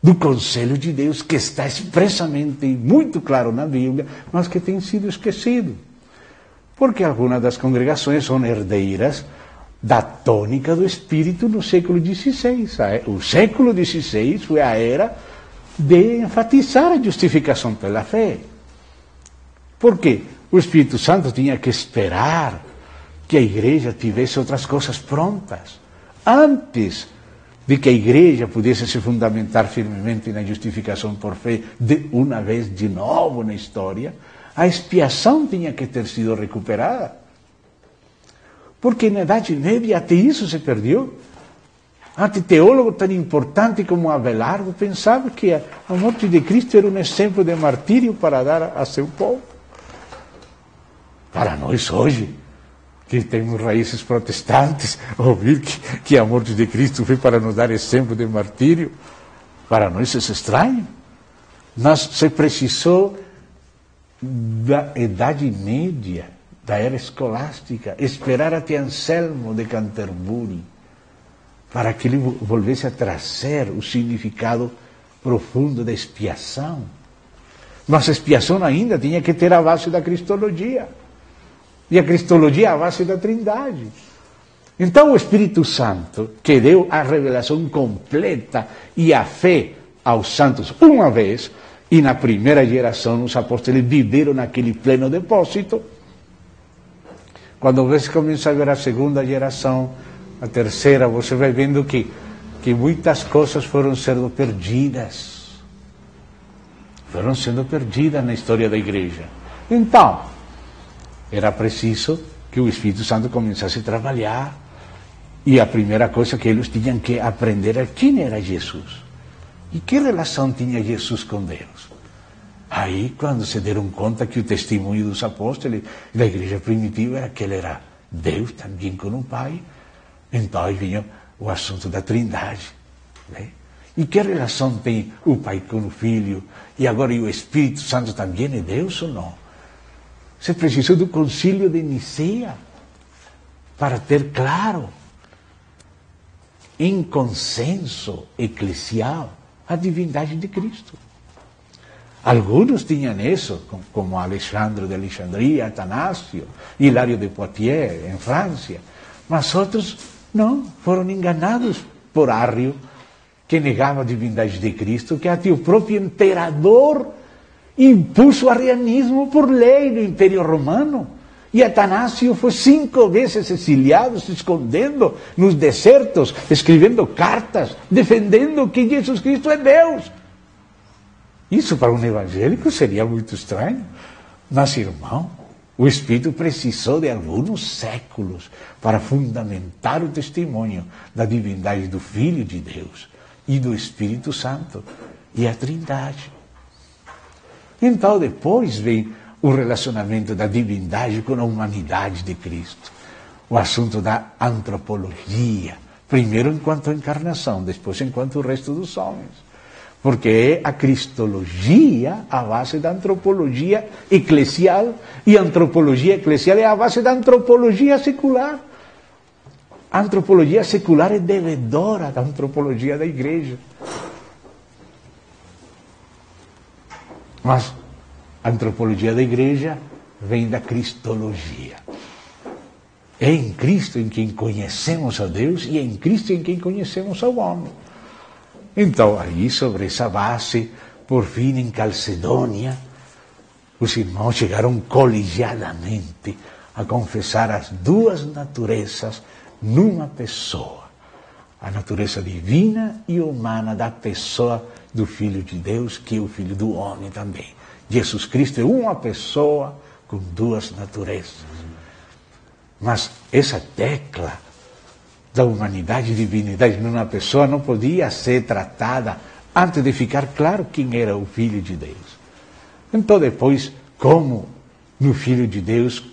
S1: do conselho de Deus que está expressamente e muito claro na Bíblia, mas que tem sido esquecido. Porque algumas das congregações são herdeiras da tônica do Espírito no século XVI. O século XVI foi a era de enfatizar a justificação pela fé. Por quê? O Espírito Santo tinha que esperar que a igreja tivesse outras coisas prontas, antes de que a igreja pudesse se fundamentar firmemente na justificação por fé de uma vez de novo na história. A expiação tinha que ter sido recuperada. Porque na Idade Média até isso se perdeu. Até teólogo tão importante como Abelardo pensava que a morte de Cristo era um exemplo de martírio para dar a seu povo. Para nós hoje, que temos raízes protestantes, ouvir que a morte de Cristo foi para nos dar exemplo de martírio, para nós é estranho. Mas se precisou da Idade Média, da era escolástica, esperar até Anselmo de Canterbury, para que ele volvesse a trazer o significado profundo da expiação. Mas a expiação ainda tinha que ter a base da cristologia. E a cristologia é a base da Trindade. Então o Espírito Santo, que deu a revelação completa e a fé aos santos uma vez, e na primeira geração os apóstolos viveram naquele pleno depósito. Quando você começa a ver a segunda geração, a terceira, você vai vendo que muitas coisas foram sendo perdidas. Foram sendo perdidas na história da igreja. Então, era preciso que o Espírito Santo começasse a trabalhar. E a primeira coisa que eles tinham que aprender era quem era Jesus. E que relação tinha Jesus com Deus. Aí, quando se deram conta que o testemunho dos apóstolos da igreja primitiva era que ele era Deus também com o Pai, então aí vinha o assunto da Trindade. Né? E que relação tem o Pai com o Filho? E agora o Espírito Santo também é Deus ou não? Você precisou do concílio de Nicea para ter claro, em consenso eclesial, a divindade de Cristo. Alguns tinham isso, como Alexandre de Alexandria, Atanásio, Hilário de Poitiers, em França, mas outros não, foram enganados por Arrio, que negava a divindade de Cristo, que até o próprio imperador impôs o arrianismo por lei no Império Romano. E Atanásio foi 5 vezes exiliado, se escondendo nos desertos, escrevendo cartas, defendendo que Jesus Cristo é Deus. Isso para um evangélico seria muito estranho. Mas, irmão, o Espírito precisou de alguns séculos para fundamentar o testemunho da divindade do Filho de Deus e do Espírito Santo e a Trindade. Então, depois vem o relacionamento da divindade com a humanidade de Cristo. O assunto da antropologia. Primeiro enquanto encarnação, depois enquanto o resto dos homens. Porque é a cristologia a base da antropologia eclesial, e a antropologia eclesial é a base da antropologia secular. A antropologia secular é devedora da antropologia da igreja. Mas a antropologia da igreja vem da cristologia. É em Cristo em quem conhecemos a Deus e é em Cristo em quem conhecemos ao homem. Então, aí, sobre essa base, por fim, em Calcedônia, os irmãos chegaram colegiadamente a confessar as duas naturezas numa pessoa. A natureza divina e humana da pessoa do Filho de Deus, que é o Filho do homem também. Jesus Cristo é uma pessoa com duas naturezas. Mas essa tecla da humanidade e divinidade numa pessoa não podia ser tratada antes de ficar claro quem era o Filho de Deus. Então depois, como no Filho de Deus,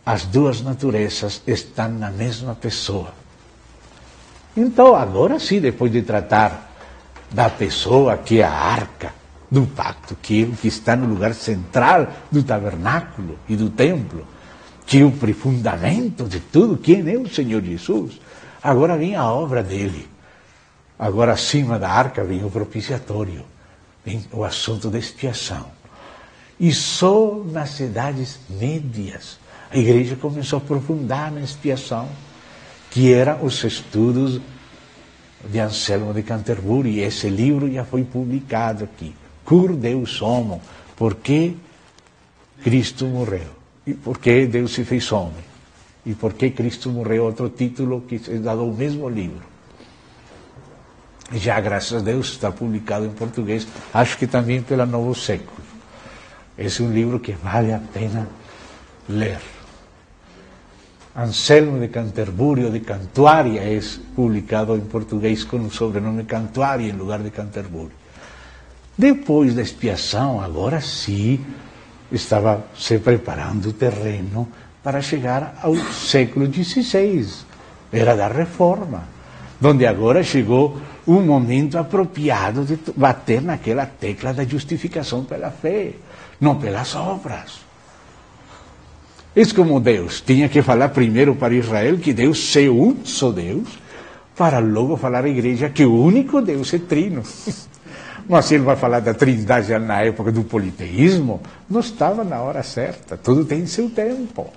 S1: as duas naturezas estão na mesma pessoa. Então agora sim, depois de tratar da pessoa que é a arca do pacto, que está no lugar central do tabernáculo e do templo, que é o fundamento de tudo, quem é o Senhor Jesus, agora vem a obra dele. Agora acima da arca vem o propiciatório, vem o assunto da expiação. E só nas cidades médias a igreja começou a aprofundar na expiação, que eram os estudos de Anselmo de Canterbury. E esse livro já foi publicado aqui. Cur Deus Homo, por que Cristo morreu? E por que Deus se fez homem? E por que Cristo morreu? Outro título que é dado ao mesmo livro. Já, graças a Deus, está publicado em português, acho que também pela Novo Século. Esse é um livro que vale a pena ler. Anselmo de Canterbury ou de Cantuária é publicado em português com o sobrenome Cantuária em lugar de Canterbury. Depois da expiação, agora sim, estava se preparando o terreno para chegar ao século XVI. Era da Reforma, onde agora chegou um momento apropriado de bater naquela tecla da justificação pela fé, não pelas obras. É como Deus tinha que falar primeiro para Israel que Deus é um só Deus, para logo falar à igreja que o único Deus é trino. Mas se ele vai falar da trindade na época do politeísmo, não estava na hora certa, tudo tem seu tempo.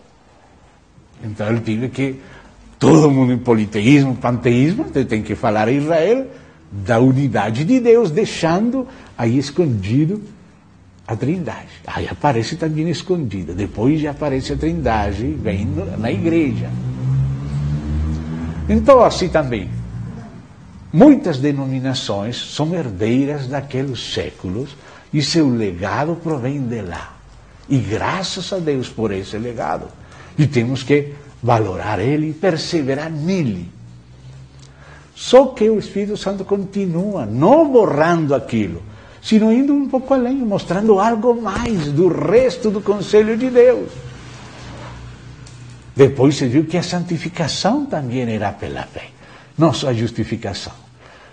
S1: Então ele tinha que, todo mundo em politeísmo, panteísmo, tem que falar a Israel da unidade de Deus, deixando aí escondido a trindade. Aí aparece também escondida, depois já aparece a trindade, vem na igreja. Então assim também, muitas denominações são herdeiras daqueles séculos e seu legado provém de lá. E graças a Deus por esse legado. E temos que valorar ele e perseverar nele. Só que o Espírito Santo continua, não borrando aquilo, sino indo um pouco além, mostrando algo mais do resto do conselho de Deus. Depois se viu que a santificação também era pela fé, não só a justificação.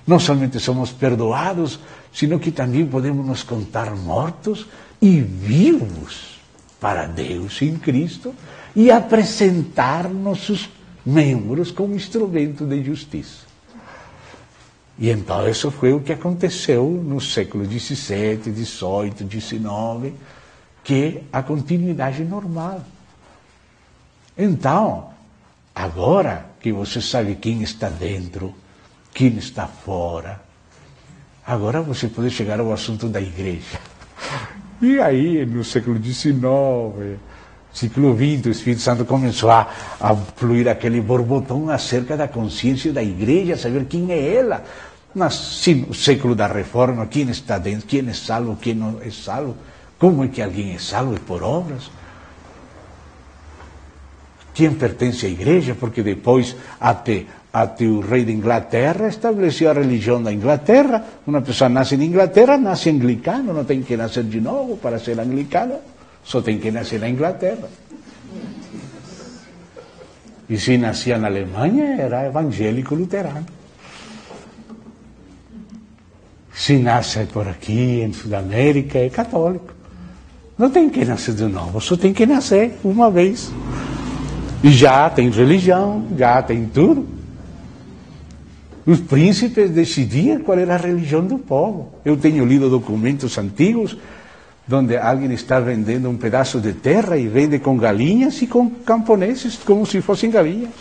S1: Não somente somos perdoados, sino que também podemos nos contar mortos e vivos para Deus em Cristo e apresentar nossos membros como instrumento de justiça. E então isso foi o que aconteceu no século XVII, XVIII, XIX, que é a continuidade normal. Então, agora que você sabe quem está dentro, quem está fora, agora você pode chegar ao assunto da igreja. E aí, no século XIX, século XX, o Espírito Santo começou a fluir aquele borbotão acerca da consciência da igreja, saber quem é ela. Mas, no século da Reforma, quem está dentro, quem é salvo, quem não é salvo, como é que alguém é salvo? É por obras. Quem pertence à igreja? Porque depois, até o rei da Inglaterra estabeleceu a religião da Inglaterra. Uma pessoa nasce na Inglaterra, nasce anglicano, não tem que nascer de novo para ser anglicano, só tem que nascer na Inglaterra. E se nascia na Alemanha, era evangélico luterano. Se nasce por aqui, em Sudamérica, é católico. Não tem que nascer de novo, só tem que nascer uma vez. E já tem religião, já tem tudo. Os príncipes decidiam qual era a religião do povo. Eu tenho lido documentos antigos, onde alguém está vendendo um pedaço de terra e vende com galinhas e com camponeses, como se fossem galinhas.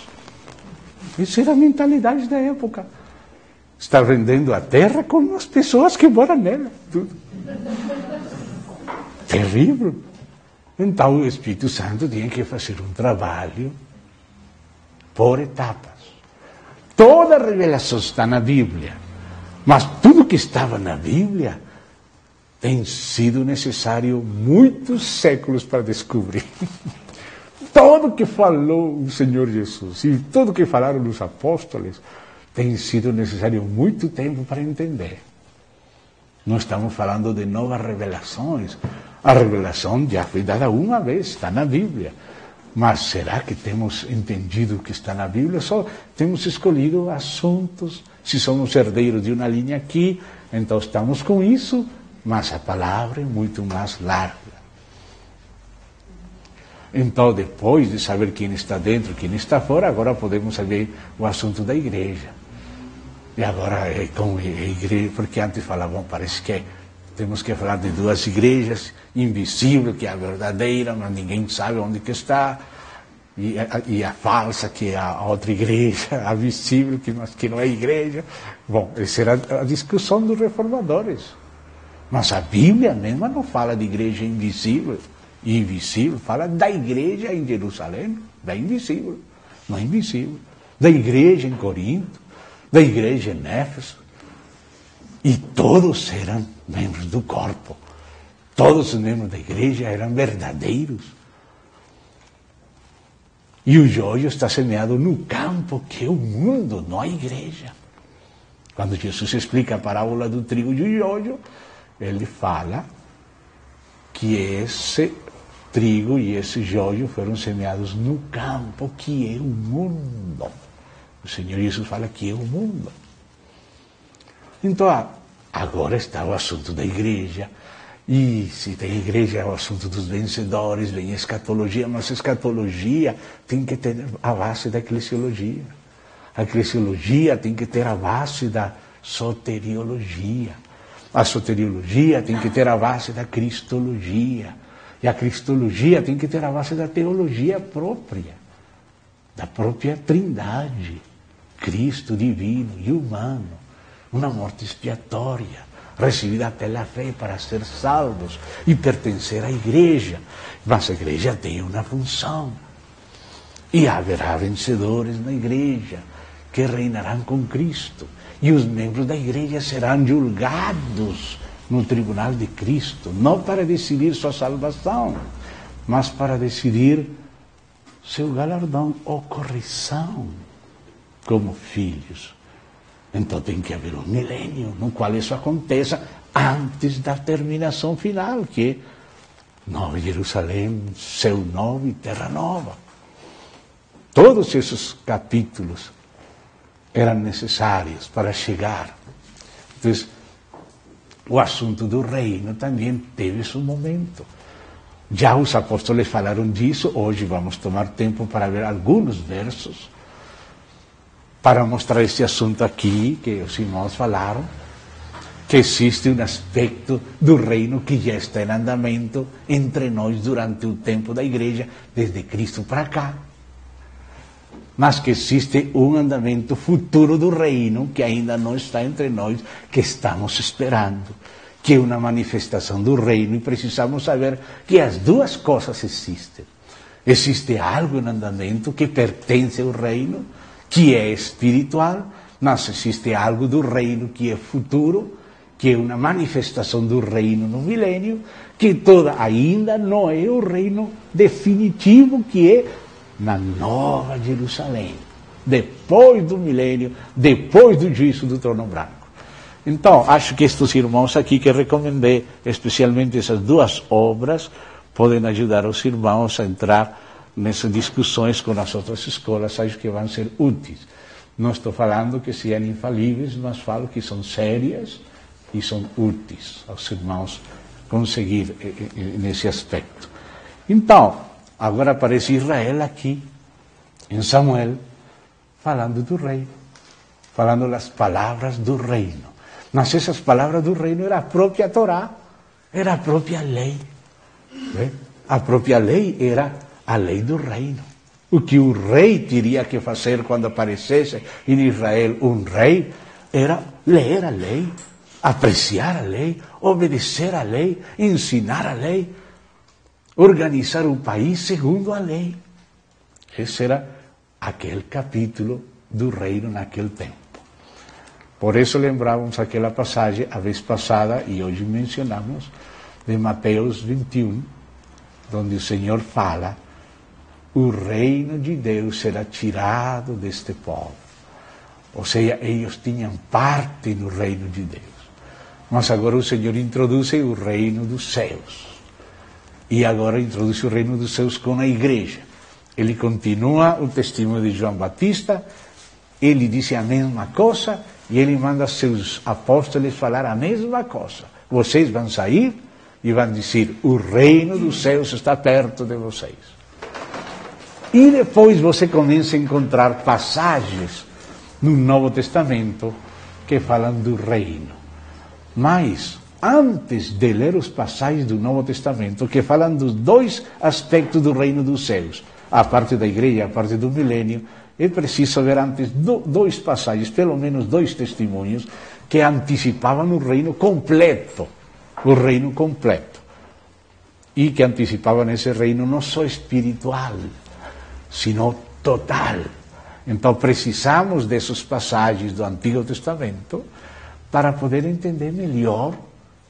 S1: Isso era a mentalidade da época. Está vendendo a terra com as pessoas que moram nela. Tudo. Terrível. Então o Espírito Santo tinha que fazer um trabalho por etapas. Toda a revelação está na Bíblia, mas tudo que estava na Bíblia tem sido necessário muitos séculos para descobrir. Tudo que falou o Senhor Jesus e tudo que falaram os apóstolos tem sido necessário muito tempo para entender. Não estamos falando de novas revelações. A revelação já foi dada uma vez, está na Bíblia. Mas será que temos entendido o que está na Bíblia? Só temos escolhido assuntos. Se somos herdeiros de uma linha aqui, então estamos com isso, mas a palavra é muito mais larga. Então, depois de saber quem está dentro e quem está fora, agora podemos saber o assunto da igreja. E agora é com a igreja, porque antes falavam, parece que temos que falar de duas igrejas, invisível, que é a verdadeira, mas ninguém sabe onde que está, e a falsa, que é a outra igreja, a visível, que não é igreja. Bom, essa era a discussão dos reformadores. Mas a Bíblia mesma não fala de igreja invisível e invisível, fala da igreja em Jerusalém, da invisível, não é invisível, da igreja em Corinto, da igreja em Éfeso. E todos eram membros do corpo. Todos os membros da igreja eram verdadeiros. E o joio está semeado no campo, que é o mundo, não a igreja. Quando Jesus explica a parábola do trigo e do joio, ele fala que esse trigo e esse joio foram semeados no campo, que é o mundo. O Senhor Jesus fala que é o mundo. Então, agora está o assunto da igreja. E se tem igreja, é o assunto dos vencedores, vem a escatologia, mas a escatologia tem que ter a base da eclesiologia. A eclesiologia tem que ter a base da soteriologia. A soteriologia tem que ter a base da cristologia. E a cristologia tem que ter a base da teologia própria, da própria trindade. Cristo divino e humano, uma morte expiatória, recebida pela fé para ser salvos e pertencer à igreja. Mas a igreja tem uma função. E haverá vencedores na igreja que reinarão com Cristo. E os membros da igreja serão julgados no tribunal de Cristo, não para decidir sua salvação, mas para decidir seu galardão ou correção como filhos. Então tem que haver um milênio no qual isso aconteça antes da terminação final, que é Nova Jerusalém, céu novo e terra nova. Todos esses capítulos eram necessários para chegar. Então, o assunto do reino também teve seu momento. Já os apóstolos falaram disso, hoje vamos tomar tempo para ver alguns versos, para mostrar esse assunto aqui, que os irmãos falaram, que existe um aspecto do reino que já está em andamento entre nós durante o tempo da igreja, desde Cristo para cá. Mas que existe um andamento futuro do reino que ainda não está entre nós, que estamos esperando, que é uma manifestação do reino, e precisamos saber que as duas coisas existem. Existe algo em andamento que pertence ao reino, que é espiritual, mas existe algo do reino que é futuro, que é uma manifestação do reino no milênio, que toda ainda não é o reino definitivo, que é na Nova Jerusalém, depois do milênio, depois do juízo do trono branco. Então, acho que estes irmãos aqui que recomendei, especialmente essas duas obras, podem ajudar os irmãos a entrar nessas discussões com as outras escolas, acho que vão ser úteis. Não estou falando que sejam infalíveis, mas falo que são sérias e são úteis aos irmãos conseguir nesse aspecto. Então, agora aparece Israel aqui, em Samuel, falando do reino, falando as palavras do reino. Mas essas palavras do reino era a própria Torá, era a própria lei. A própria lei era a lei do reino. O que o rei teria que fazer quando aparecesse em Israel um rei era ler a lei, apreciar a lei, obedecer a lei, ensinar a lei, organizar o país segundo a lei. Esse era aquele capítulo do reino naquele tempo. Por isso lembrávamos aquela passagem a vez passada, e hoje mencionamos, de Mateus 21, onde o Senhor fala: o reino de Deus será tirado deste povo. Ou seja, eles tinham parte no reino de Deus. Mas agora o Senhor introduz o reino dos céus. E agora introduz o reino dos céus com a igreja. Ele continua o testemunho de João Batista, ele disse a mesma coisa, e ele manda seus apóstolos falar a mesma coisa. Vocês vão sair e vão dizer, o reino dos céus está perto de vocês. E depois você começa a encontrar passagens no Novo Testamento que falam do reino. Mas, antes de ler os passagens do Novo Testamento que falam dos dois aspectos do reino dos céus, a parte da igreja e a parte do milênio, é preciso ver antes dois passagens, pelo menos dois testemunhos, que antecipavam o reino completo. O reino completo. E que antecipavam esse reino não só espiritual, sino total. Então precisamos dessas passagens do Antigo Testamento para poder entender melhor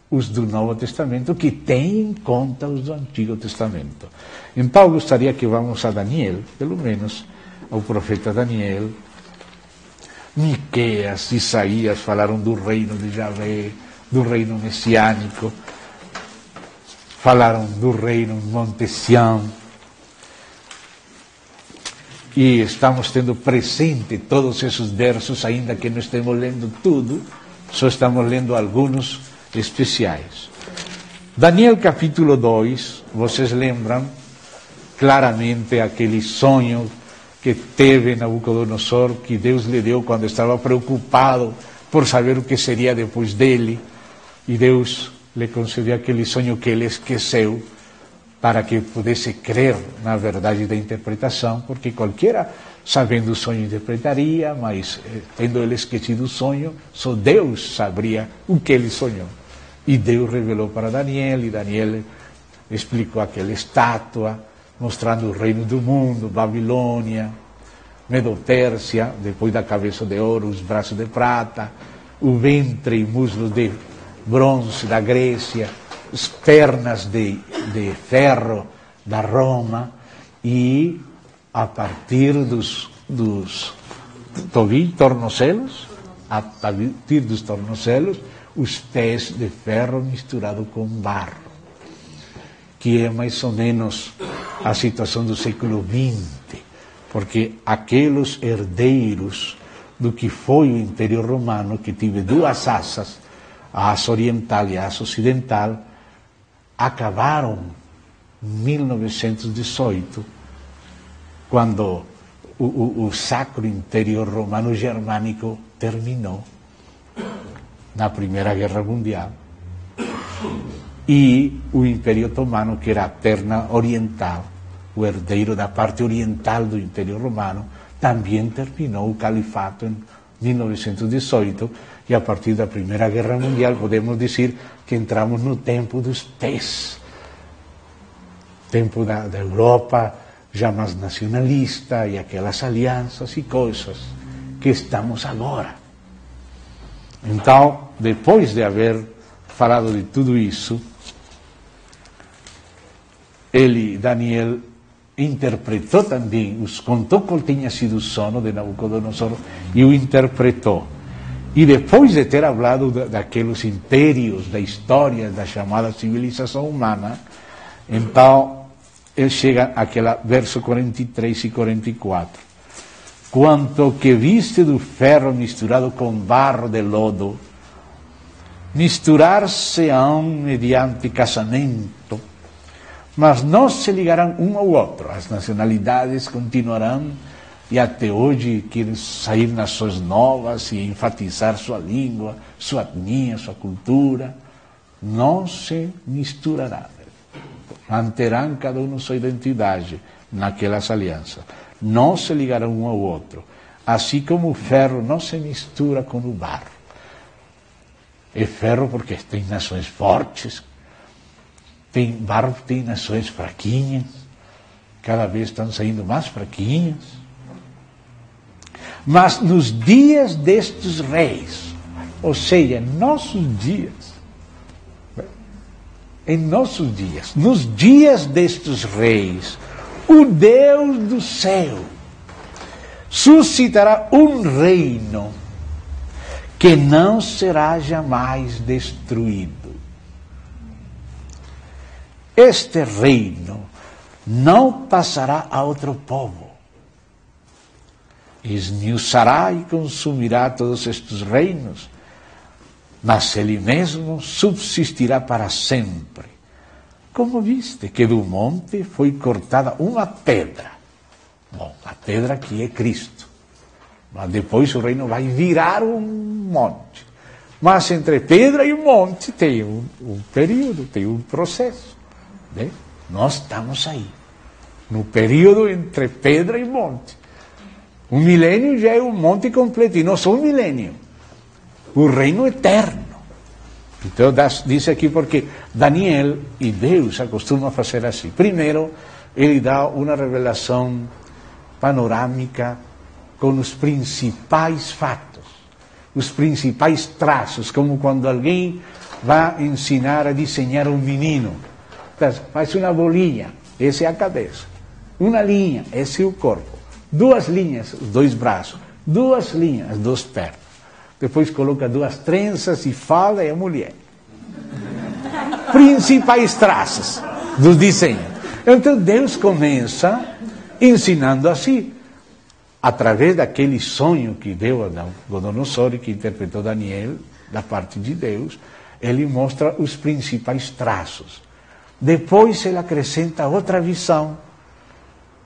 S1: os do Novo Testamento, que têm em conta os do Antigo Testamento. Então eu gostaria que vamos a Daniel, pelo menos ao profeta Daniel. Miqueias, Isaías falaram do reino de Javé, do reino messiânico, falaram do reino Monte Sião, e estamos tendo presente todos esses versos, ainda que não estemos lendo tudo, só estamos lendo alguns especiais. Daniel capítulo 2, vocês lembram claramente aquele sonho que teve Nabucodonosor, que Deus lhe deu quando estava preocupado por saber o que seria depois dele, e Deus lhe concedeu aquele sonho que ele esqueceu, para que pudesse crer na verdade da interpretação, porque qualquer sabendo o sonho interpretaria, mas tendo ele esquecido o sonho, só Deus saberia o que ele sonhou. E Deus revelou para Daniel, e Daniel explicou aquela estátua, mostrando o reino do mundo, Babilônia, Medo-Pérsia, depois da cabeça de ouro, os braços de prata, o ventre e muslos de bronze da Grécia, as pernas de ferro da Roma, e a partir dos tornozelos, os pés de ferro misturado com barro, que é mais ou menos a situação do século XX, porque aqueles herdeiros do que foi o Império Romano, que teve duas asas, a asa oriental e a asa ocidental, acabaram em 1918, quando o Sacro Império Romano Germânico terminou na Primeira Guerra Mundial, e o Império Otomano, que era a perna oriental, o herdeiro da parte oriental do Império Romano, também terminou o califato em 1918, e a partir da Primeira Guerra Mundial podemos dizer que entramos no tempo dos pés, tempo da Europa já mais nacionalista, e aquelas alianças e coisas que estamos agora. Então, depois de haver falado de tudo isso, Daniel, interpretou também, contou qual tinha sido o sono de Nabucodonosor e o interpretou. E depois de ter falado daqueles impérios da história da chamada civilização humana, então ele chega àquele verso 43 e 44. Quanto que viste do ferro misturado com barro de lodo, misturar-se-ão mediante casamento, mas não se ligarão um ao outro. As nacionalidades continuarão, e até hoje querem sair nações novas e enfatizar sua língua, sua etnia, sua cultura. Não se misturarão. Manterão cada um sua identidade naquelas alianças. Não se ligarão um ao outro. Assim como o ferro não se mistura com o barro. É ferro porque tem nações fortes, barro tem nações fraquinhas, cada vez estão saindo mais fraquinhas. Mas nos dias destes reis, ou seja, em nossos dias, nos dias destes reis, o Deus do céu suscitará um reino que não será jamais destruído. Este reino não passará a outro povo. Esmiuçará e consumirá todos estes reinos, mas ele mesmo subsistirá para sempre. Como viste que do monte foi cortada uma pedra. Bom, a pedra que é Cristo. Mas depois o reino vai virar um monte. Mas entre pedra e monte tem um período, tem um processo. Né? Nós estamos aí, no período entre pedra e monte. Um milênio já é um monte completo, e não só um milênio. O reino eterno. Então, diz aqui porque Daniel e Deus acostumam a fazer assim. Primeiro, ele dá uma revelação panorâmica com os principais fatos, os principais traços, como quando alguém vai ensinar a desenhar um menino. Faz uma bolinha, essa é a cabeça. Uma linha, esse é o corpo. Duas linhas, os dois braços. Duas linhas, as duas pernas. Depois coloca duas tranças e fala, é a mulher. Principais traços do desenho. Então Deus começa ensinando assim, através daquele sonho que deu a Nabucodonosor e que interpretou Daniel, da parte de Deus, ele mostra os principais traços. Depois ele acrescenta outra visão,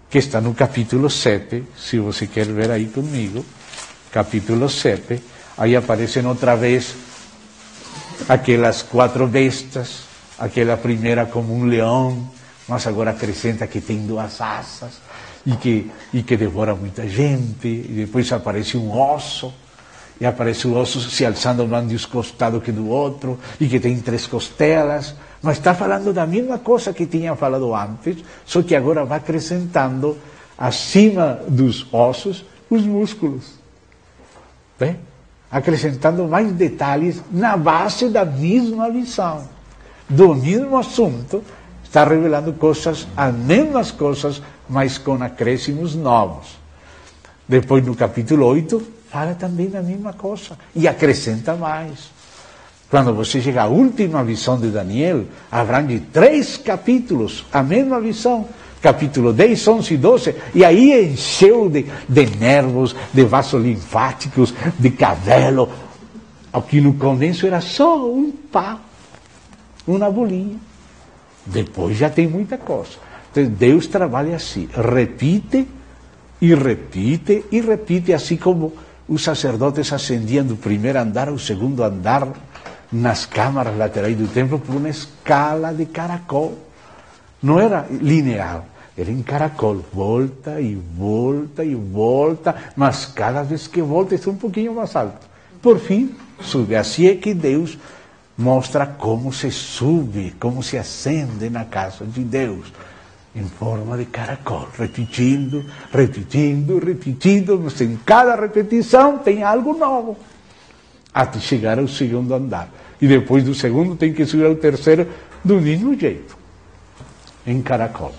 S1: que está no capítulo 7, se você quer ver aí comigo, capítulo 7, aí aparecem outra vez aquelas 4 bestas, aquela primeira como um leão, mas agora acrescenta que tem 2 asas, e que devora muita gente, e depois aparece um osso, e aparece o osso se alçando mais de um costado que do outro, e que tem 3 costelas, mas está falando da mesma coisa que tinha falado antes, só que agora vai acrescentando, acima dos ossos, os músculos. Bem? Acrescentando mais detalhes na base da mesma visão, do mesmo assunto, está revelando coisas, as mesmas coisas, mas com acréscimos novos. Depois, no capítulo 8, fala também da mesma coisa, e acrescenta mais. Quando você chega à última visão de Daniel, abrange 3 capítulos, a mesma visão, capítulo 10, 11 e 12, e aí encheu de nervos, de vasos linfáticos, de cabelo. O que no começo era só um pá, uma bolinha. Depois já tem muita coisa. Então Deus trabalha assim, repite e repite e repite, assim como os sacerdotes ascendiam do primeiro andar ao segundo andar nas câmaras laterais do templo por uma escala de caracol. Não era linear, era em caracol, volta e volta e volta, mas cada vez que volta está um pouquinho mais alto. Por fim, sube. Assim é que Deus mostra como se sube, como se ascende na casa de Deus, em forma de caracol, repetindo, repetindo, repetindo, mas em cada repetição tem algo novo, até chegar ao segundo andar. E depois do segundo tem que subir ao terceiro do mesmo jeito, em caracol.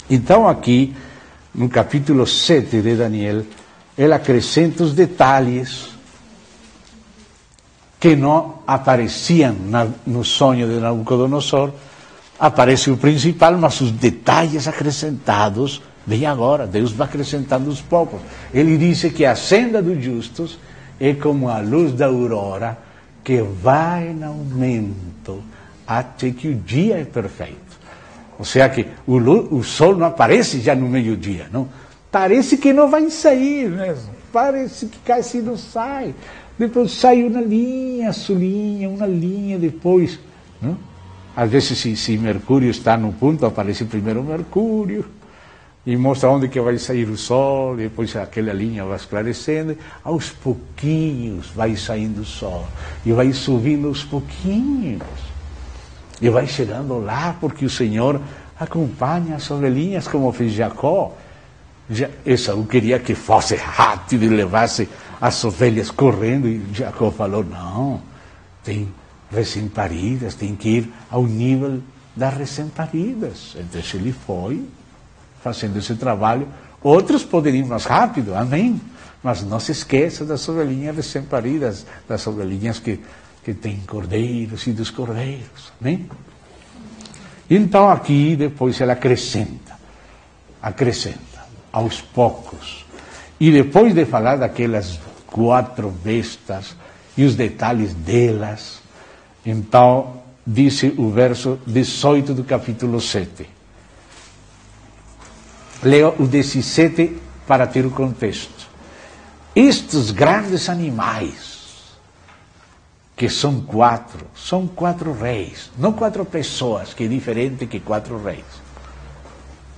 S1: Então aqui, no capítulo 7 de Daniel, ele acrescenta os detalhes que não apareciam no sonho de Nabucodonosor. Aparece o principal, mas os detalhes acrescentados vêm agora. Deus vai acrescentando os poucos. Ele disse que a senda dos justos é como a luz da aurora, que vai em aumento até que o dia é perfeito. Ou seja, que o sol não aparece já no meio-dia, não? Parece que não vai sair mesmo. Parece que quase não sai. Depois sai uma linha azulinha, uma linha depois, não? Às vezes, se Mercúrio está no ponto, aparece primeiro Mercúrio, e mostra onde que vai sair o sol, e depois aquela linha vai esclarecendo, aos pouquinhos vai saindo o sol, e vai subindo aos pouquinhos, e vai chegando lá, porque o Senhor acompanha as ovelhinhas, como fez Jacó. Esaú queria que fosse rápido e levasse as ovelhas correndo, e Jacó falou, não, tem recém-paridas, tem que ir ao nível das recém-paridas. Então ele foi fazendo esse trabalho Outros podem ir mais rápido, amém. Mas não se esqueça das ovelhinhas recém-paridas, das ovelhinhas que têm cordeiros e dos cordeiros, amém? Então aqui depois ela acrescenta, aos poucos. E depois de falar daquelas 4 bestas e os detalhes delas, então disse o verso 18 do capítulo 7. Leo o 17 para ter o contexto. Estes grandes animais, que são 4 reis, não 4 pessoas, que é diferente que 4 reis.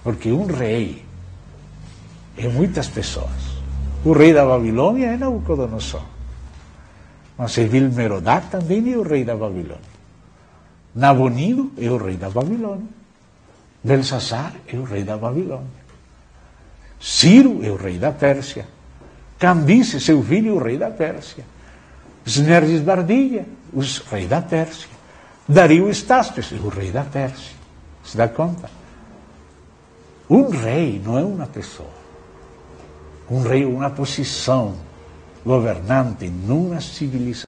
S1: Porque um rei é muitas pessoas. O rei da Babilônia é Nabucodonosor. Mas Evil-Merodach também é o rei da Babilônia. Nabonido é o rei da Babilônia. Belsazar é o rei da Babilônia. Ciro é o rei da Pérsia. Cambice, seu filho, o rei da Pérsia. Esmerdes-Bardilha, o rei da Pérsia. Dario Estáspes, o rei da Pérsia. Se dá conta? Um rei não é uma pessoa. Um rei é uma posição governante numa civilização.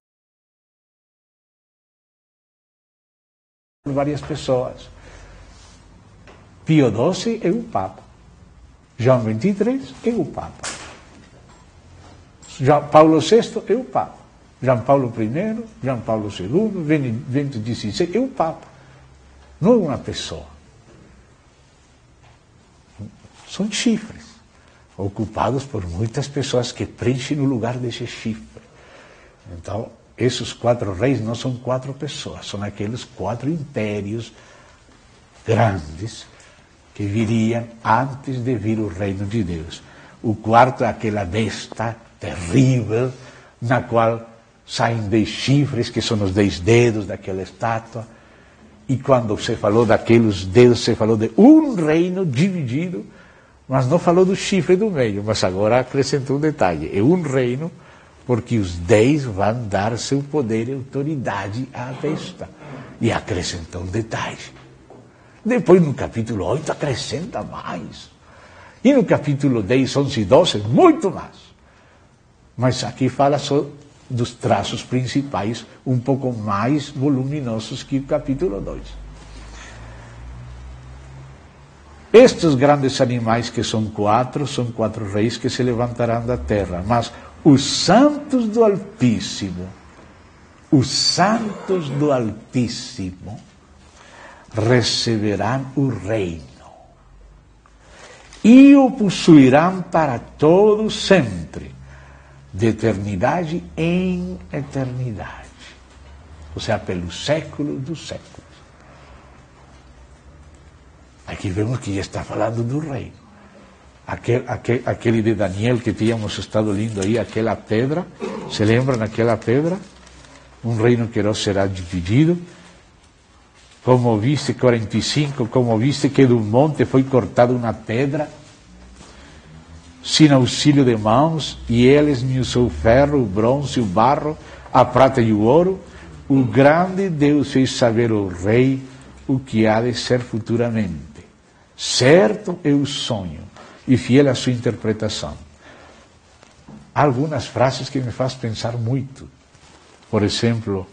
S1: Várias pessoas. Pio XII é o Papa. João XXIII é o Papa. Paulo VI é o Papa. João Paulo I, João Paulo II, Bento XVI é o Papa. Não é uma pessoa. São chifres, ocupados por muitas pessoas que preenchem o lugar desse chifre. Então, esses 4 reis não são 4 pessoas, são aqueles 4 impérios grandes que viriam antes de vir o reino de Deus. O quarto é aquela besta terrível, na qual saem 10 chifres, que são os 10 dedos daquela estátua. E quando se falou daqueles dedos, se falou de um reino dividido, mas não falou do chifre do meio, mas agora acrescentou um detalhe. É um reino, porque os 10 vão dar seu poder e autoridade à besta. E acrescentou um detalhe. Depois, no capítulo 8, acrescenta mais. E no capítulo 10, 11 e 12, muito mais. Mas aqui fala só dos traços principais, um pouco mais voluminosos que o capítulo 2. Estes grandes animais, que são 4 reis que se levantarão da terra. Mas os santos do Altíssimo, receberão o reino e o possuirão para todo sempre, de eternidade em eternidade, ou seja, pelos séculos dos séculos. Aqui vemos que já está falando do reino. Aquele de Daniel que tínhamos estado lendo aí, aquela pedra, se lembram daquela pedra? Um reino que não será dividido. Como viste, 45, como viste que do monte foi cortada uma pedra, sem auxílio de mãos, e eles me usou o ferro, o bronze, o barro, a prata e o ouro. O grande Deus fez saber ao rei o que há de ser futuramente. Certo é o sonho, e fiel à sua interpretação. Há algumas frases que me fazem pensar muito. Por exemplo,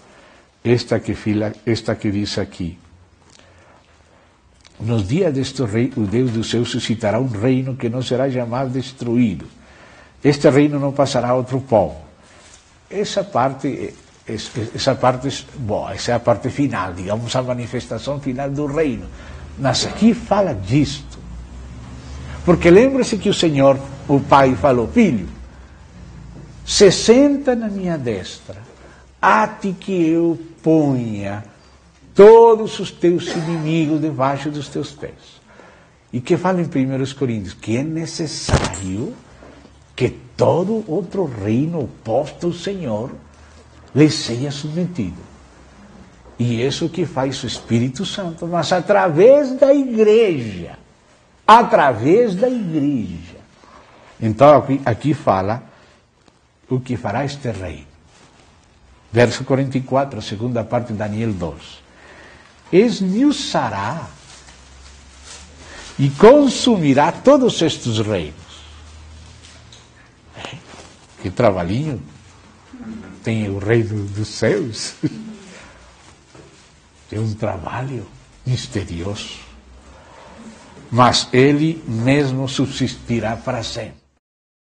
S1: esta que diz aqui: nos dias deste rei, o Deus dos céus suscitará um reino que não será jamais destruído. Este reino não passará a outro povo. Essa parte, bom, essa é a parte final, digamos, a manifestação final do reino. Mas aqui fala disto. Porque lembre-se que o Senhor, o Pai, falou: filho, se senta na minha destra, até que eu ponha todos os teus inimigos debaixo dos teus pés. E que fala em 1 Coríntios? Que é necessário que todo outro reino oposto ao Senhor lhe seja submetido. E isso que faz o Espírito Santo, mas através da igreja. Através da igreja. Então aqui fala o que fará este rei. Verso 44, a segunda parte de Daniel 2. Esmiuçará e consumirá todos estes reinos. Que trabalhinho tem o reino dos céus. É um trabalho misterioso. Mas ele mesmo subsistirá para sempre.